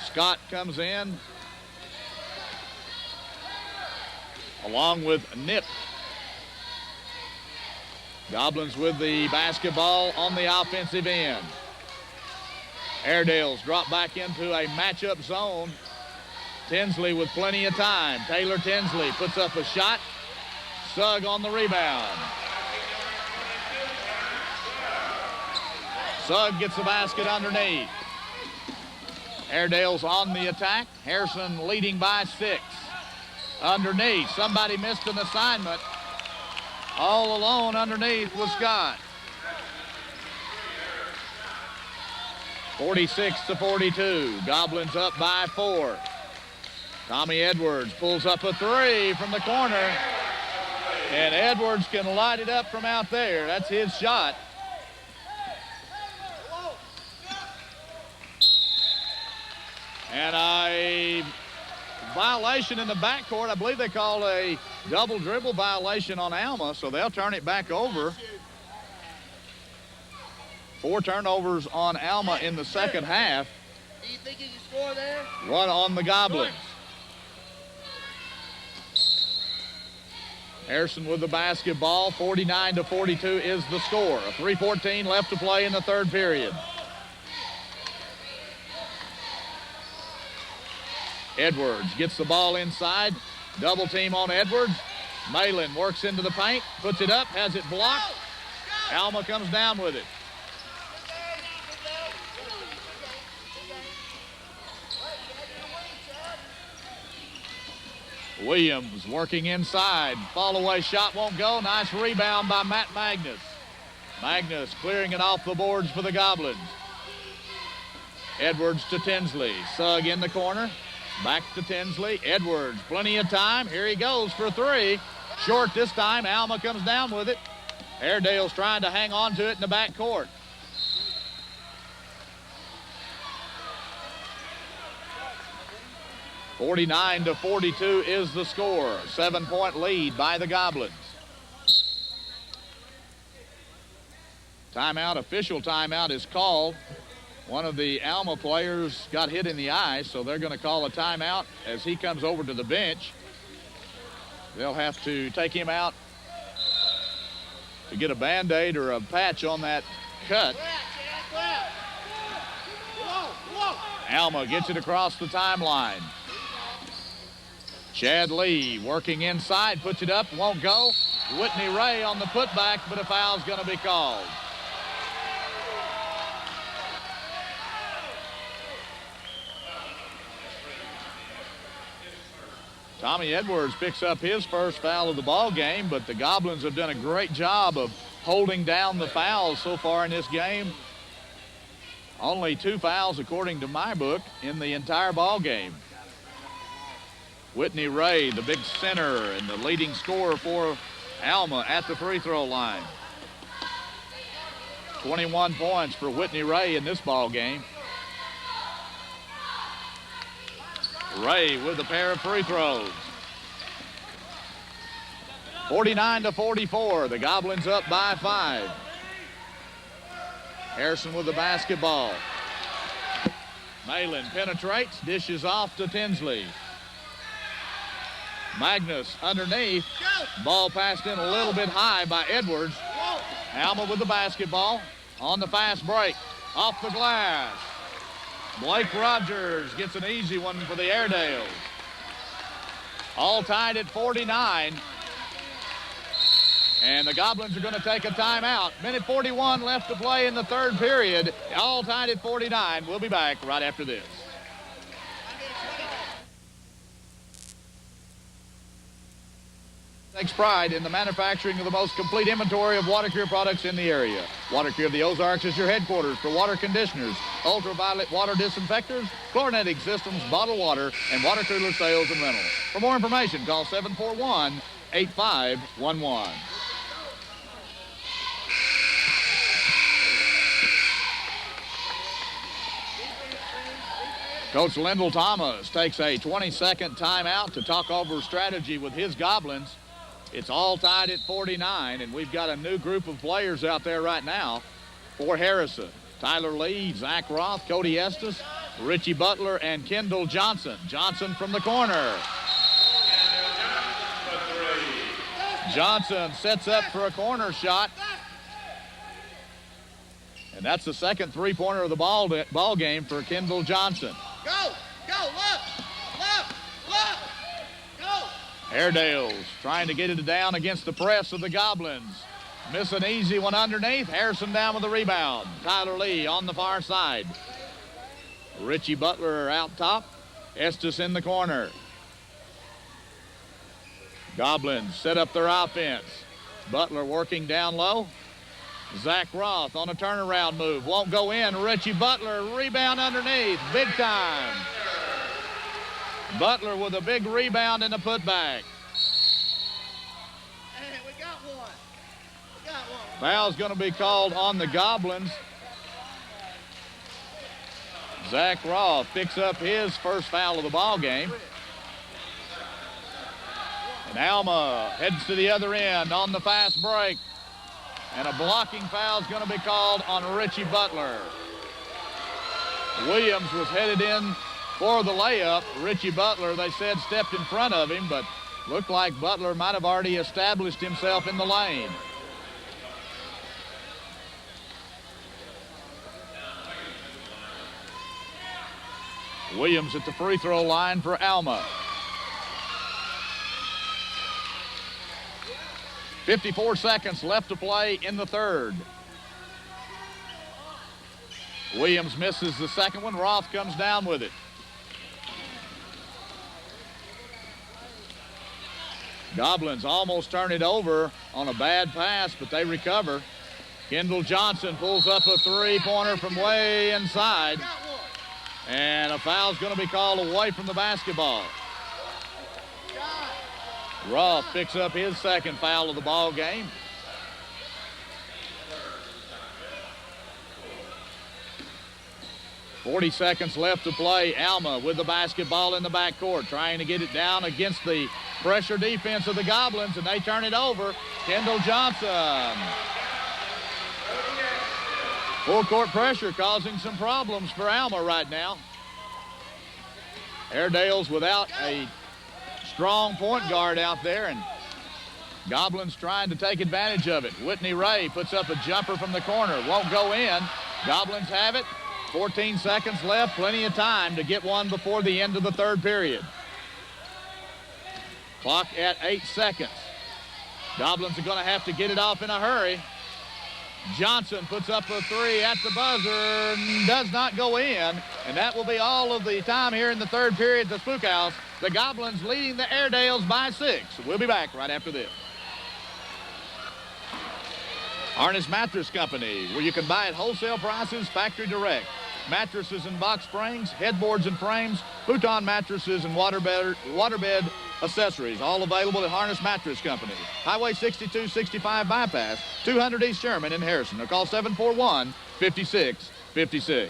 Scott comes in along with Nip. Goblins with the basketball on the offensive end. Airedales drop back into a matchup zone. Tinsley with plenty of time. Taylor Tinsley puts up a shot. Sugg on the rebound. Sugg gets the basket underneath. Airedales on the attack. Harrison leading by 6. Underneath, somebody missed an assignment. All alone underneath was Scott. 46-42. Goblins up by 4. Tommy Edwards pulls up a 3 from the corner. And Edwards can light it up from out there. That's his shot. And a violation in the backcourt. I believe they called a double dribble violation on Alma, so they'll turn it back over. 4 turnovers on Alma in the second half. Do you think you can score there? 1 on the Goblins. Harrison with the basketball. 49-42 is the score. A 3:14 left to play in the third period. Edwards gets the ball inside. Double team on Edwards. Malin works into the paint, puts it up, has it blocked. Alma comes down with it. Williams working inside. Fall away shot won't go. Nice rebound by Matt Magnus. Magnus clearing it off the boards for the Goblins. Edwards to Tinsley. Sugg in the corner. Back to Tinsley. Edwards, plenty of time. Here he goes for three. Short this time. Alma comes down with it. Airedale's trying to hang on to it in the back court. (49-42) is the score. 7-point lead by the Goblins. Timeout, official timeout is called. One of the Alma players got hit in the eye, so they're going to call a timeout as he comes over to the bench. They'll have to take him out to get a Band-Aid or a patch on that cut. Alma gets it across the timeline. Chad Lee working inside, puts it up, won't go. Whitney Ray on the putback, but a foul's going to be called. Tommy Edwards picks up his first foul of the ball game, but the Goblins have done a great job of holding down the fouls so far in this game. Only 2 fouls, according to my book, in the entire ball game. Whitney Ray, the big center and the leading scorer for Alma, at the free throw line. 21 points for Whitney Ray in this ball game. Ray with a pair of free throws. 49-44. The Goblins up by 5. Harrison with the basketball. Malin penetrates, dishes off to Tinsley. Magnus underneath. Ball passed in a little bit high by Edwards. Alma with the basketball on the fast break. Off the glass. Blake Rogers gets an easy one for the Airedales. All tied at 49. And the Goblins are going to take a timeout. Minute 41 left to play in the third period. All tied at 49. We'll be back right after this. Takes pride in the manufacturing of the most complete inventory of water cure products in the area. Water Cure of the Ozarks is your headquarters for water conditioners, ultraviolet water disinfectors, chlorinating systems, bottled water, and water cooler sales and rentals. For more information, call 741-8511. Coach Lyndall Thomas takes a 20-second timeout to talk over strategy with his Goblins. It's all tied at 49, and we've got a new group of players out there right now for Harrison. Tyler Lee, Zach Roth, Cody Estes, Richie Butler, and Kendall Johnson. Johnson from the corner. Johnson sets up for a corner shot. And that's the second three-pointer of the ball game for Kendall Johnson. Go, left, go. Airedale's trying to get it down against the press of the Goblins. Miss an easy one underneath. Harrison down with the rebound. Tyler Lee on the far side. Richie Butler out top. Estes in the corner. Goblins set up their offense. Butler working down low. Zach Roth on a turnaround move. Won't go in. Richie Butler, rebound underneath. Big time. Butler with a big rebound and a putback. Hey, we got one. Foul's going to be called on the Goblins. Zach Roth picks up his first foul of the ball game. And Alma heads to the other end on the fast break. And a blocking foul is going to be called on Richie Butler. Williams was headed in for the layup. Richie Butler, they said, stepped in front of him, but looked like Butler might have already established himself in the lane. Williams at the free throw line for Alma. 54 seconds left to play in the third. Williams misses the second one. Roth comes down with it. Goblins almost turn it over on a bad pass, but they recover. Kendall Johnson pulls up a three-pointer from way inside. And a foul's going to be called away from the basketball. Roth picks up his second foul of the ball game. .40 seconds left to play. Alma with the basketball in the backcourt, trying to get it down against the pressure defense of the Goblins, and they turn it over. Kendall Johnson. Full court pressure causing some problems for Alma right now. Airedale's without a strong point guard out there, and Goblins trying to take advantage of it. Whitney Ray puts up a jumper from the corner. Won't go in. Goblins have it. 14 seconds left. Plenty of time to get one before the end of the third period. Clock at 8 seconds. Goblins are going to have to get it off in a hurry. Johnson puts up a three at the buzzer, does not go in, and that will be all of the time here in the third period at the Spook House. The Goblins leading the Airedales by 6. We'll be back right after this. Harness Mattress Company, where you can buy at wholesale prices, factory direct. Mattresses and box springs, headboards and frames, futon mattresses and waterbed accessories, all available at Harness Mattress Company. Highway 6265 bypass, 200 East Sherman in Harrison, or call 741-5656.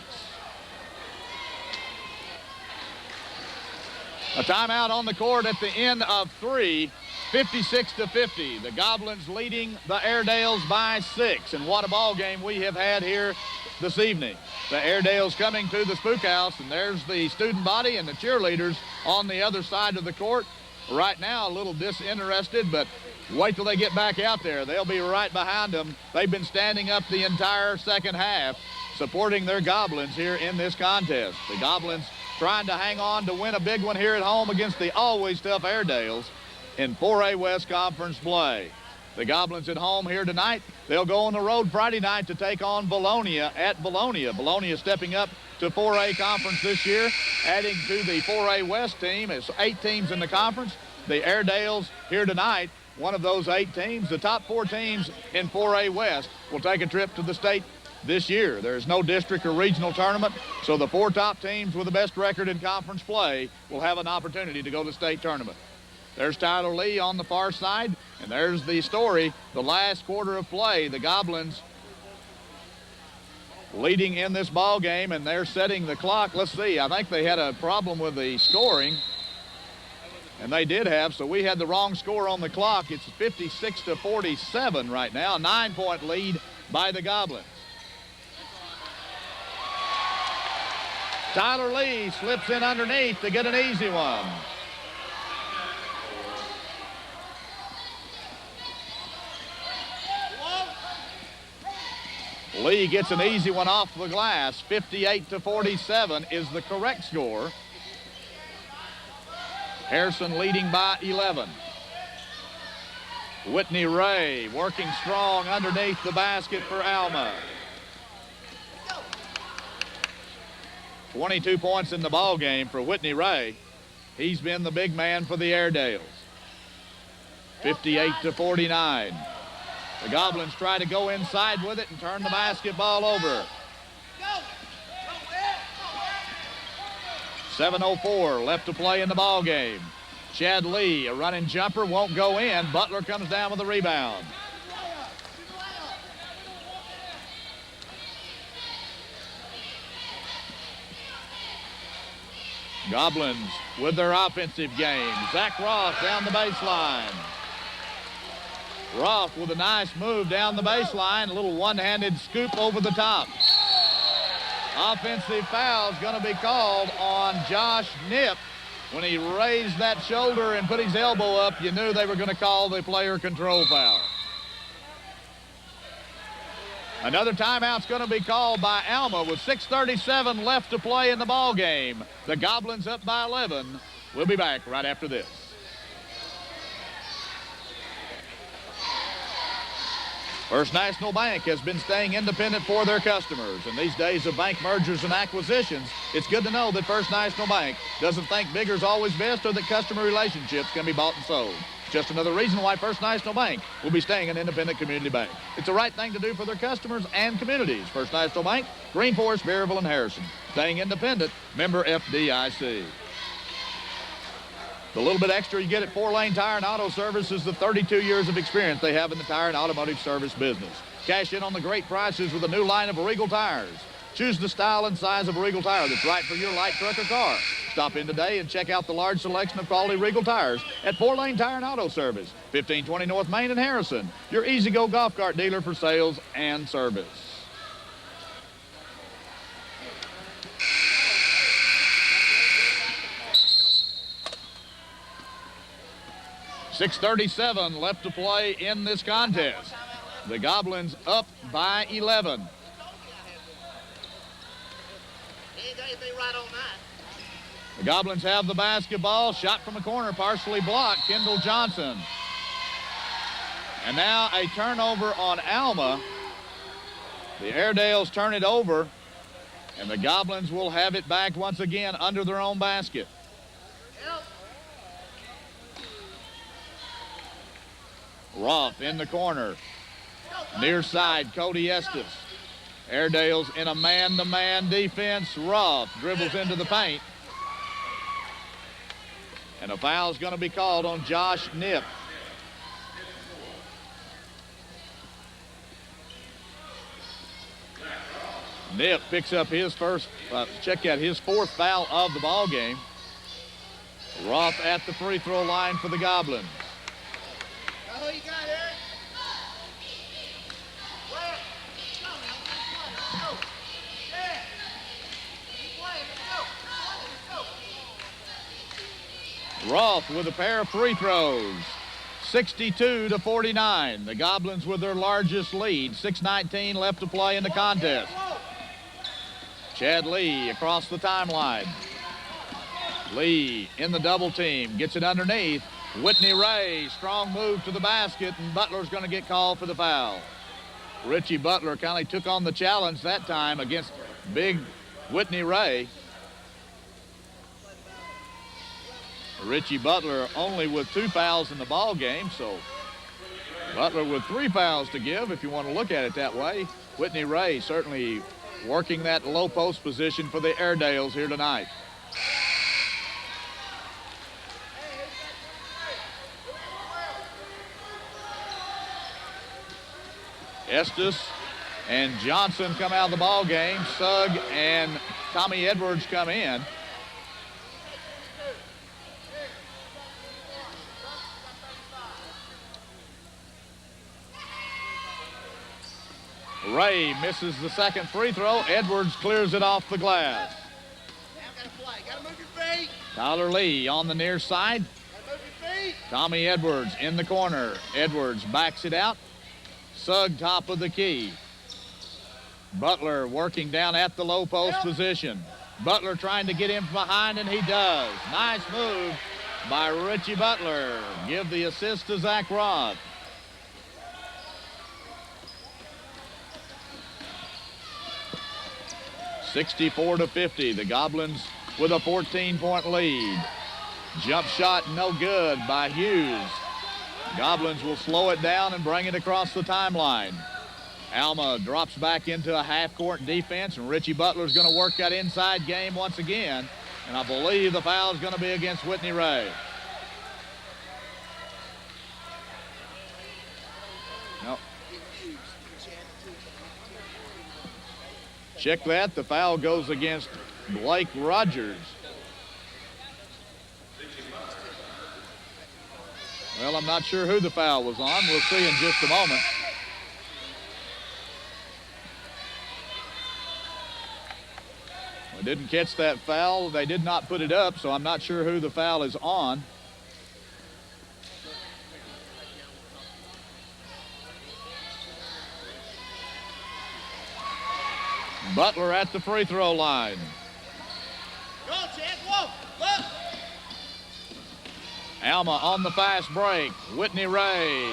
A timeout on the court at the end of 3, 56-50. The Goblins leading the Airedales by 6. And what a ball game we have had here this evening. The Airedales coming to the Spook House, and there's the student body and the cheerleaders on the other side of the court. Right now, a little disinterested, but wait till they get back out there. They'll be right behind them. They've been standing up the entire second half, supporting their Goblins here in this contest. The Goblins trying to hang on to win a big one here at home against the always tough Airedales in 4A West Conference play. The Goblins at home here tonight. They'll go on the road Friday night to take on Bologna at Bologna. Bologna stepping up to 4A Conference this year, adding to the 4A West team. It's 8 teams in the conference. The Airedales here tonight, one of those 8 teams. The top 4 teams in 4A West will take a trip to the state this year. There's no district or regional tournament, so the 4 top teams with the best record in conference play will have an opportunity to go to the state tournament. There's Tyler Lee on the far side, and there's the story, the last quarter of play. The Goblins leading in this ball game, and they're setting the clock. Let's see, I think they had a problem with the scoring, and they did have, so we had the wrong score on the clock. It's 56-47 right now, 9-point lead by the Goblins. Tyler Lee slips in underneath to get an easy one. Lee gets an easy one off the glass. 58-47 is the correct score. Harrison leading by 11. Whitney Ray working strong underneath the basket for Alma. 22 points in the ball game for Whitney Ray. He's been the big man for the Airedales. 58-49. The Goblins try to go inside with it and turn the basketball over. 7:04 left to play in the ball game. Chad Lee, a running jumper, won't go in. Butler comes down with the rebound. Goblins with their offensive game. Zach Roth down the baseline. Roth with a nice move down the baseline. A little one-handed scoop over the top. Offensive foul is going to be called on Josh Knipp. When he raised that shoulder and put his elbow up, you knew they were going to call the player control foul. Another timeout's going to be called by Alma with 6:37 left to play in the ball game. The Goblins up by 11. We'll be back right after this. First National Bank has been staying independent for their customers. In these days of bank mergers and acquisitions, it's good to know that First National Bank doesn't think bigger's always best or that customer relationships can be bought and sold. Just another reason why First National Bank will be staying an independent community bank. It's the right thing to do for their customers and communities. First National Bank, Green Forest, Berryville, and Harrison. Staying independent, member FDIC. The little bit extra you get at 4-Lane Tire and Auto Service is the 32 years of experience they have in the tire and automotive service business. Cash in on the great prices with a new line of Regal tires. Choose the style and size of a Regal tire that's right for your light truck or car. Stop in today and check out the large selection of quality Regal tires at 4-Lane Tire and Auto Service, 1520 North Main in Harrison, your easy-go golf cart dealer for sales and service. .637 left to play in this contest. The Goblins up by 11. The Goblins have the basketball. Shot from the corner, partially blocked. Kendall Johnson. And now a turnover on Alma. The Airedales turn it over, and the Goblins will have it back once again under their own basket. Roth in the corner. Near side, Cody Estes. Airedale's in a man-to-man defense. Roth dribbles into the paint. And a foul's going to be called on Josh Nip. Nip picks up his first, check out his fourth foul of the ball game. Roth at the free throw line for the Goblins. Who you got, Eric? Where? Go now. Go. Yeah. Keep playing. Let's go. Roth with a pair of free throws. 62-49. The Goblins with their largest lead. 6:19 left to play in the contest. Chad Lee across the timeline. Lee in the double team. Gets it underneath. Whitney Ray, strong move to the basket, and Butler's going to get called for the foul. Richie Butler kind of took on the challenge that time against big Whitney Ray. Richie Butler only with 2 fouls in the ball game, so Butler with 3 fouls to give if you want to look at it that way. Whitney Ray certainly working that low post position for the Airedales here tonight. Estes and Johnson come out of the ball game. Sugg and Tommy Edwards come in. Ray misses the second free throw. Edwards clears it off the glass. Now gotta play. Gotta move your feet. Tyler Lee on the near side. Gotta move your feet. Tommy Edwards in the corner. Edwards backs it out. Sugg top of the key. Butler working down at the low post position. Butler trying to get in from behind, and he does. Nice move by Richie Butler. Give the assist to Zach Roth. .64-50. The Goblins with a 14-point lead. Jump shot no good by Hughes. Goblins will slow it down and bring it across the timeline. Alma drops back into a half-court defense, and Richie Butler's going to work that inside game once again. And I believe the foul is going to be against Whitney Ray. No. Check that. The foul goes against Blake Rogers. Well, I'm not sure who the foul was on. We'll see in just a moment. We didn't catch that foul. They did not put it up, so I'm not sure who the foul is on. Butler at the free throw line. Go, Chad, go, go. Alma on the fast break. Whitney Ray.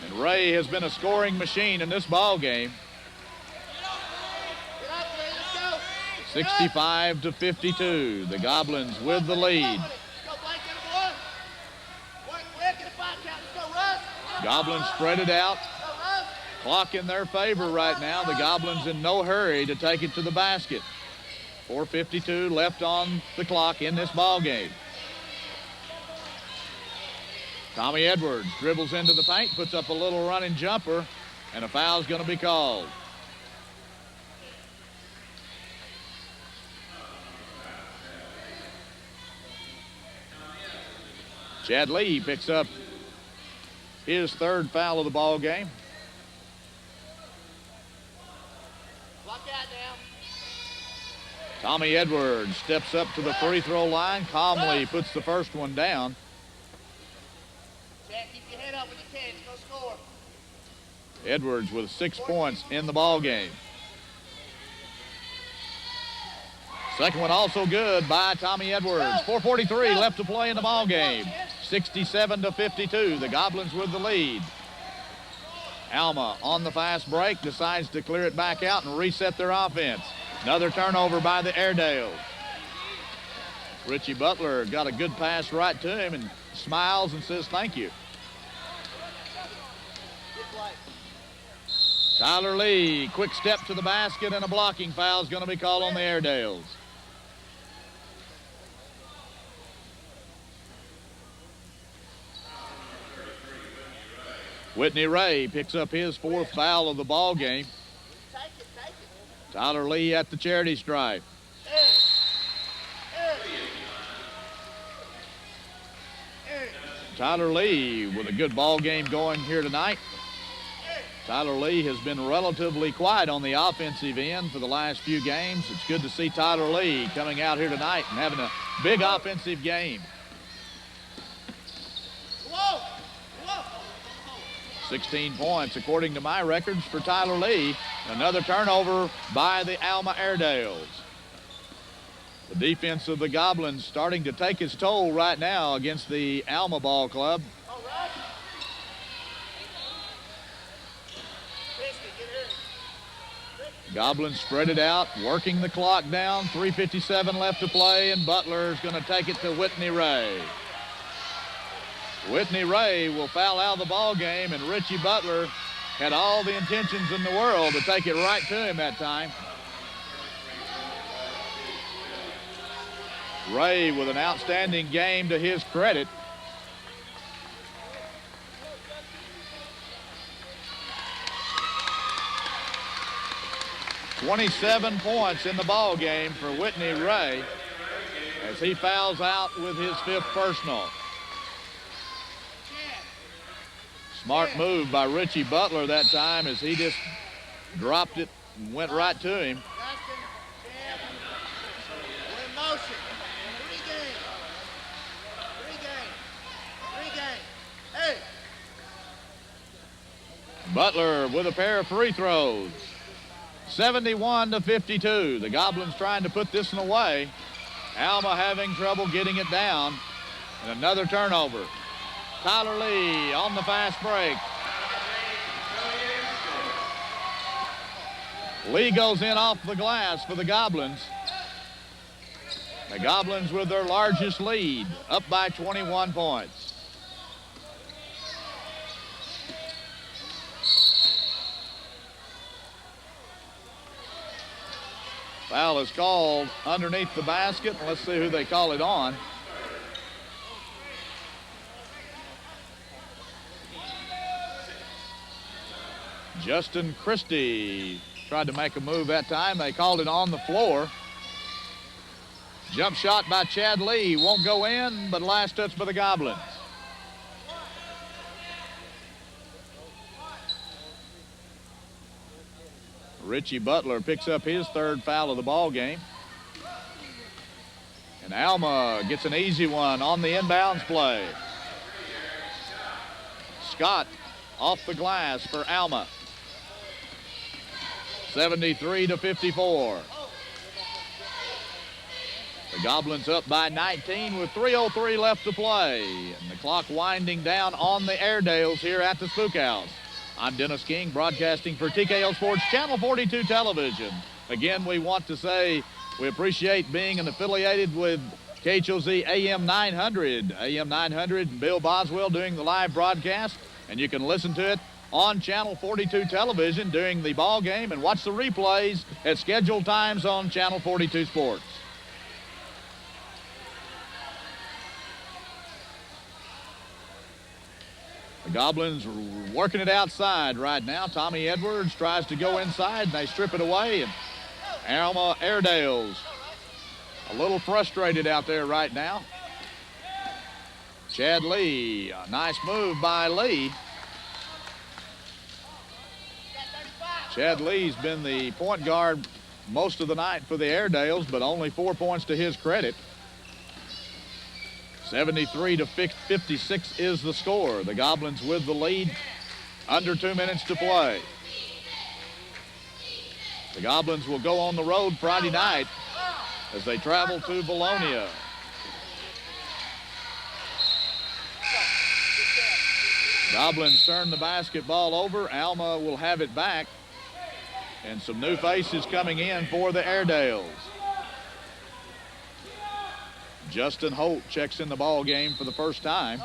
And Ray has been a scoring machine in this ball game. 65-52. The Goblins with the lead. Goblins spread it out. Clock in their favor right now. The Goblins in no hurry to take it to the basket. 4:52 left on the clock in this ball game. Tommy Edwards dribbles into the paint, puts up a little running jumper, and a foul's going to be called. Chad Lee picks up his third foul of the ball game. Lock out now. Tommy Edwards steps up to the free throw line, calmly puts the first one down. Chad, keep your head up when you can. Go score. Edwards with 6 points in the ball game. Second one also good by Tommy Edwards. 4:43 left to play in the ball game. 67-52. The Goblins with the lead. Alma on the fast break decides to clear it back out and reset their offense. Another turnover by the Airedales. Richie Butler got a good pass right to him and smiles and says thank you. Tyler Lee, quick step to the basket, and a blocking foul is going to be called on the Airedales. Whitney Ray picks up his fourth foul of the ball game. Tyler Lee at the charity stripe. Tyler Lee with a good ball game going here tonight. Tyler Lee has been relatively quiet on the offensive end for the last few games. It's good to see Tyler Lee coming out here tonight and having a big offensive game. 16 points according to my records for Tyler Lee. Another turnover by the Alma Airedales. The defense of the Goblins starting to take its toll right now against the Alma Ball Club. Goblins spread it out, working the clock down. 3:57 left to play, and Butler's going to take it to Whitney Ray. Whitney Ray will foul out of the ball game, and Richie Butler had all the intentions in the world to take it right to him that time. Ray with an outstanding game to his credit. .27 points in the ball game for Whitney Ray as he fouls out with his fifth personal. Smart move by Richie Butler that time as he just dropped it and went right to him. We're in motion. Three game. Hey. Butler with a pair of free throws. 71-52. The Goblins trying to put this one away. Alma having trouble getting it down. And another turnover. Tyler Lee on the fast break. Lee goes in off the glass for the Goblins. The Goblins with their largest lead, up by 21 points. Foul is called underneath the basket. Let's see who they call it on. Justin Christie tried to make a move that time. They called it on the floor. Jump shot by Chad Lee. Won't go in, but last touch by the Goblins. Richie Butler picks up his third foul of the ball game. And Alma gets an easy one on the inbounds play. Scott off the glass for Alma. 73-54. The Goblins up by 19 with 3:03 left to play. And the clock winding down on the Airedales here at the Spook House. I'm Dennis King, broadcasting for TKO Sports Channel 42 Television. Again, we want to say we appreciate being affiliated with KHOZ AM 900. AM 900 and Bill Boswell doing the live broadcast. And you can listen to it on Channel 42 Television during the ball game and watch the replays at scheduled times on Channel 42 Sports. The Goblins are working it outside right now. Tommy Edwards tries to go inside, and they strip it away. And Alma Airedales a little frustrated out there right now. Chad Lee, a nice move by Lee. Chad Lee's been the point guard most of the night for the Airedales, but only 4 points to his credit. 73-56 is the score. The Goblins with the lead, under 2 minutes to play. The Goblins will go on the road Friday night as they travel to Bologna. Goblins turn the basketball over. Alma will have it back. And some new faces coming in for the Airedales. Justin Holt checks in the ball game for the first time.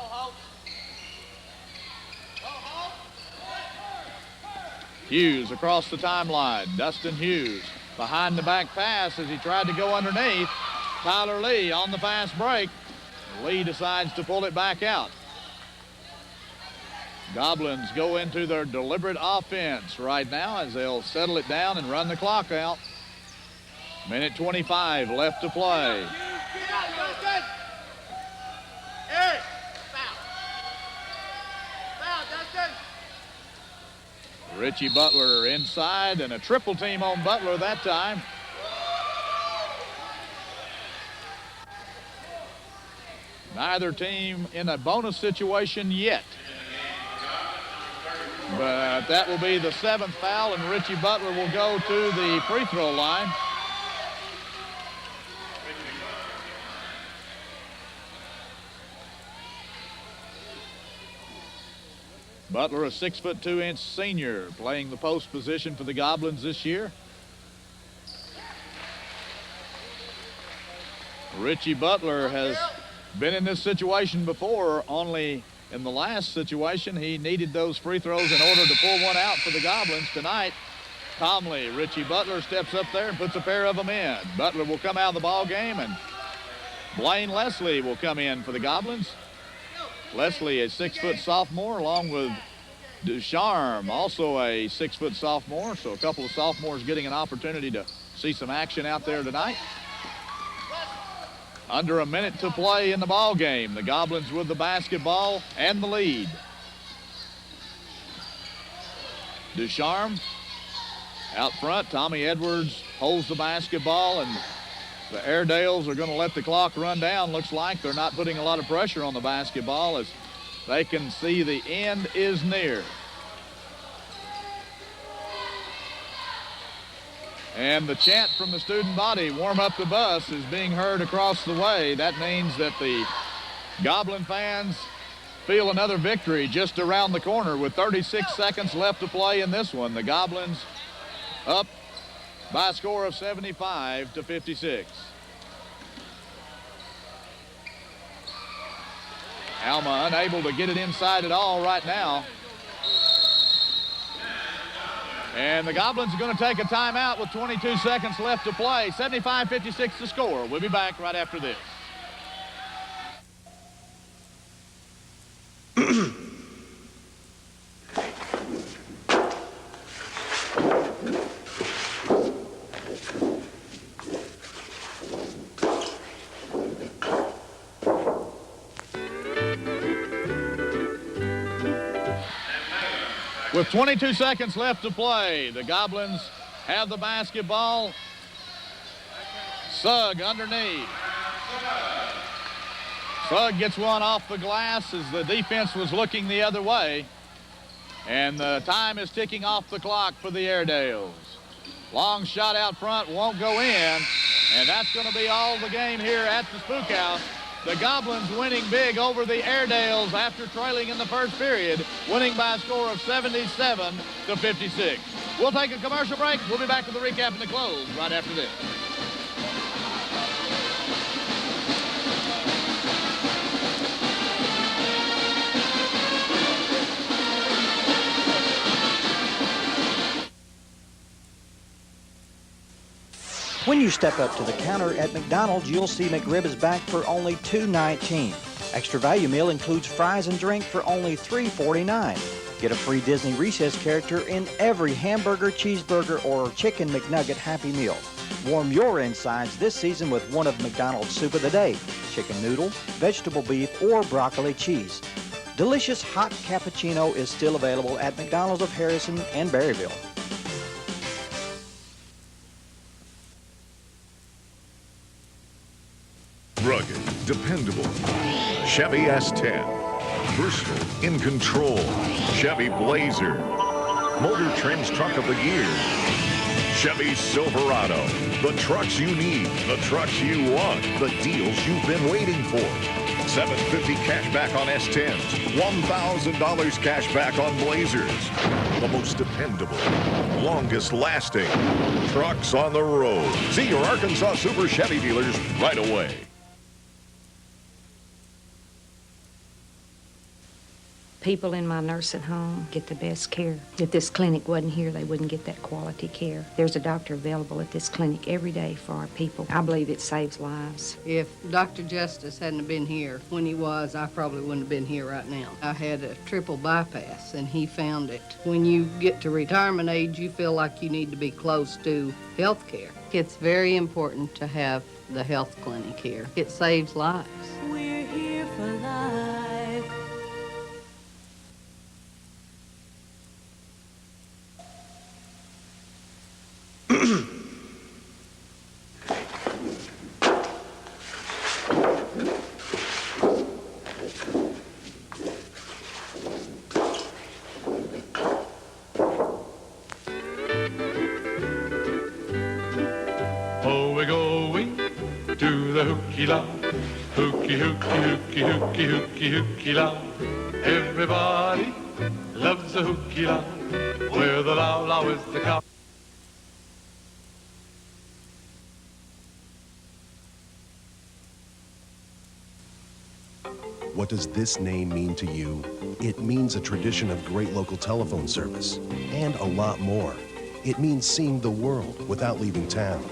Hughes across the timeline. Dustin Hughes behind the back pass as he tried to go underneath. Tyler Lee on the fast break. Lee decides to pull it back out. Goblins go into their deliberate offense right now as they'll settle it down and run the clock out. Minute 25 left to play. Richie Butler inside, and a triple team on Butler that time. Neither team in a bonus situation yet. But that will be the 7th foul, and Richie Butler will go to the free throw line. Butler, a 6'2" senior, playing the post position for the Goblins this year. Richie Butler has been in this situation before, only in the last situation he needed those free throws in order to pull one out for the Goblins. Tonight, calmly, Richie Butler steps up there and puts a pair of them in. Butler will come out of the ball game, and Blaine Leslie will come in for the Goblins. Leslie, a 6-foot sophomore, along with Ducharme, also a 6-foot sophomore. So a couple of sophomores getting an opportunity to see some action out there tonight. Under a minute to play in the ball game. The Goblins with the basketball and the lead. Ducharme out front. Tommy Edwards holds the basketball, and the Airedales are going to let the clock run down. Looks like they're not putting a lot of pressure on the basketball as they can see the end is near. And the chant from the student body, "Warm up the bus," is being heard across the way. That means that the Goblin fans feel another victory just around the corner with 36 seconds left to play in this one. The Goblins up by a score of 75-56. Alma unable to get it inside at all right now. And the Goblins are going to take a timeout with 22 seconds left to play. 75-56 the score. We'll be back right after this. With 22 seconds left to play, the Goblins have the basketball. Sugg underneath. Sugg gets one off the glass as the defense was looking the other way. And the time is ticking off the clock for the Airedales. Long shot out front, won't go in. And that's going to be all the game here at the Spook House. The Goblins winning big over the Airedales after trailing in the first period, winning by a score of 77-56. We'll take a commercial break. We'll be back with the recap and the close right after this. When you step up to the counter at McDonald's, you'll see McRib is back for only $2.19. Extra value meal includes fries and drink for only $3.49. Get a free Disney Recess character in every hamburger, cheeseburger, or chicken McNugget Happy Meal. Warm your insides this season with one of McDonald's Soup of the Day, chicken noodle, vegetable beef, or broccoli cheese. Delicious hot cappuccino is still available at McDonald's of Harrison and Berryville. Rugged, dependable. Chevy S10. Versatile, in control. Chevy Blazer. Motor Trend's Truck of the Year. Chevy Silverado. The trucks you need, the trucks you want, the deals you've been waiting for. $750 cash back on S10s. $1,000 cash back on Blazers. The most dependable, longest lasting trucks on the road. See your Arkansas Super Chevy dealers right away. People in my nursing home get the best care. If this clinic wasn't here, they wouldn't get that quality care. There's a doctor available at this clinic every day for our people. I believe it saves lives. If Dr. Justice hadn't been here when he was, I probably wouldn't have been here right now. I had a triple bypass, and he found it. When you get to retirement age, you feel like you need to be close to health care. It's very important to have the health clinic here. It saves lives. We're here for life. Oh, we're going to the hooky la, hooky, hooky, hooky, hooky, hooky, hooky la. Everybody loves the hooky la, where the la la is the cow. What does this name mean to you? It means a tradition of great local telephone service and a lot more. It means seeing the world without leaving town.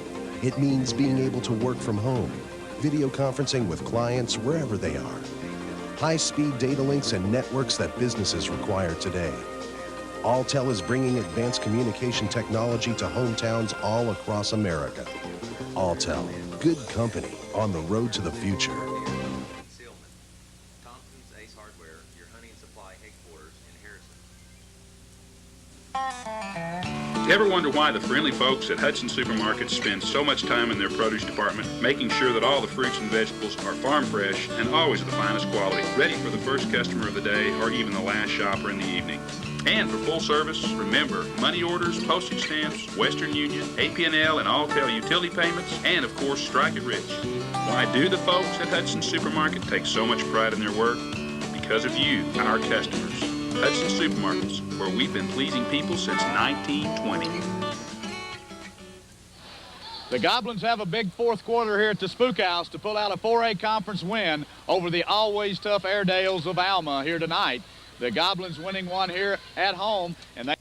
It means being able to work from home, video conferencing with clients wherever they are. High-speed data links and networks that businesses require today. Alltel is bringing advanced communication technology to hometowns all across America. Alltel, good company on the road to the future. Do you ever wonder why the friendly folks at Hudson Supermarkets spend so much time in their produce department making sure that all the fruits and vegetables are farm fresh and always of the finest quality, ready for the first customer of the day or even the last shopper in the evening? And for full service, remember, money orders, postage stamps, Western Union, APNL and Alltel utility payments, and of course, Strike It Rich. Why do the folks at Hudson Supermarket take so much pride in their work? Because of you, our customers. Hudson Supermarkets, where we've been pleasing people since 1920. The Goblins have a big fourth quarter here at the Spook House to pull out a 4A conference win over the always tough Airedales of Alma here tonight. The Goblins winning one here at home, and they